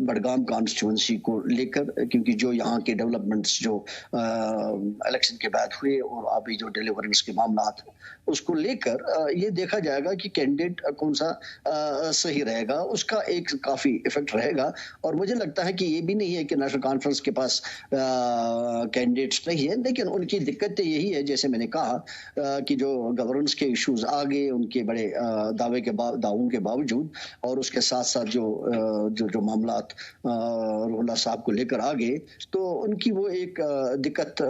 बडगाम कॉन्स्टिट्यूएंसी को लेकर, क्योंकि जो यहाँ के डेवलपमेंट्स जो इलेक्शन के बाद हुए और अभी जो डिलीवरेंस के मामला उसको लेकर ये देखा जाएगा कि कैंडिडेट कौन सा सही रहेगा, उसका एक काफी इफेक्ट रहेगा। और मुझे लगता है कि ये भी नहीं है कि नेशनल कॉन्फ्रेंस के पास कैंडिडेट्स नहीं है, लेकिन उनकी दिक्कत यही है जैसे मैंने कहा कि जो गवर्नेंस के इश्यूज आगे उनके बड़े दावों के बावजूद, और उसके साथ साथ जो मामला रोहला साहब को लेकर आगे, तो उनकी वो एक दिक्कत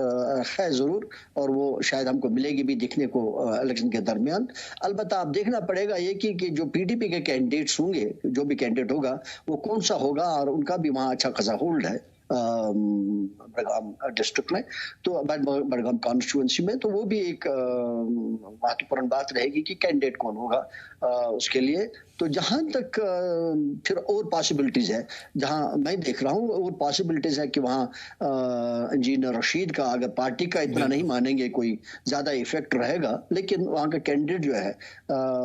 है जरूर, और वो शायद हमको मिलेगी भी दिखने को इलेक्शन के दरमियान। अलबत्ता आप देखना पड़ेगा ये कि जो पीडीपी के कैंडिडेट्स होंगे, जो भी कैंडिडेट होगा वो कौन सा होगा, और उनका भी वहाँ अच्छा खासा होल्ड है बडगाम डिस्ट्रिक्ट में, तो बडगाम कॉन्स्टिट्यूएंसी में, तो वो भी एक महत्वपूर्ण बात रहेगी कि कैंडिडेट कौन होगा उसके लिए। तो जहां तक फिर और पॉसिबिलिटीज है, जहां मैं देख रहा हूँ और पॉसिबिलिटीज है कि वहाँ इंजीनियर रशीद का अगर पार्टी का इतना नहीं मानेंगे कोई ज्यादा इफेक्ट रहेगा, लेकिन वहाँ का कैंडिडेट जो है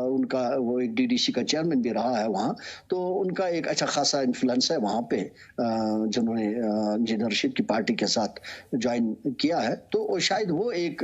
उनका वो एक डीडीसी का चेयरमैन भी रहा है वहाँ, तो उनका एक अच्छा खासा इन्फ्लुएंस है वहाँ पे, जिन्होंने इंजीनियर रशीद की पार्टी के साथ ज्वाइन किया है, तो शायद वो एक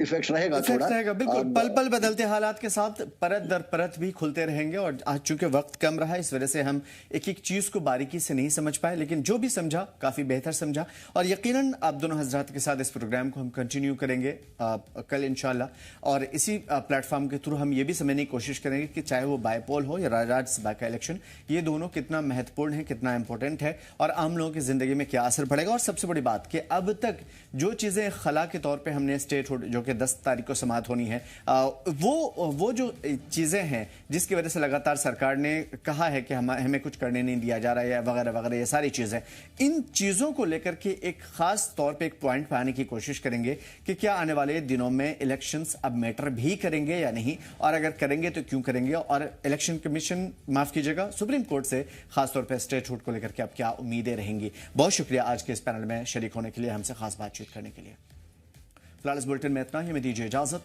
इफेक्ट रहेगा थोड़ा।
बिल्कुल, पल पल बदलते हालात के साथ परत दर परत भी खुलते रहेंगे, और आज चूंकि वक्त कम रहा इस वजह से हम एक एक चीज को बारीकी से नहीं समझ पाए, लेकिन जो भी समझा काफी बेहतर समझा। और यकीनन आप दोनों हजरात के साथ इस प्रोग्राम को हम कंटिन्यू करेंगे कल इंशाल्लाह, और इसी प्लेटफॉर्म के थ्रू हम ये भी समझने की कोशिश करेंगे कि चाहे वो बाईपोल हो या राज्यसभा का इलेक्शन, ये दोनों कितना महत्वपूर्ण है, कितना इंपॉर्टेंट है, और आम लोगों की जिंदगी में क्या असर पड़ेगा। और सबसे बड़ी बात कि अब तक जो चीजें खला के तौर पर हमने स्टेट जो कि 10 तारीख को समाप्त होनी है, वो जो चीजें हैं जिसकी वजह से लगातार सरकार ने कहा है कि हमें कुछ करने नहीं दिया जा रहा है वगैरह वगैरह, ये सारी चीजें, इन चीजों को लेकर के एक खास तौर पे एक पॉइंट पे आने की कोशिश करेंगे कि क्या आने वाले दिनों में इलेक्शंस अब मैटर भी करेंगे या नहीं, और अगर करेंगे तो क्यों करेंगे, और इलेक्शन कमीशन, माफ कीजिएगा, सुप्रीम कोर्ट से खासतौर पर स्टेटहुड को लेकर के अब क्या उम्मीदें रहेंगी। बहुत शुक्रिया आज के इस पैनल में शरीक होने के लिए, हमसे खास बातचीत करने के लिए। फिलहाल इस बुलेटिन में इतना ही, हमें दीजिए इजाजत।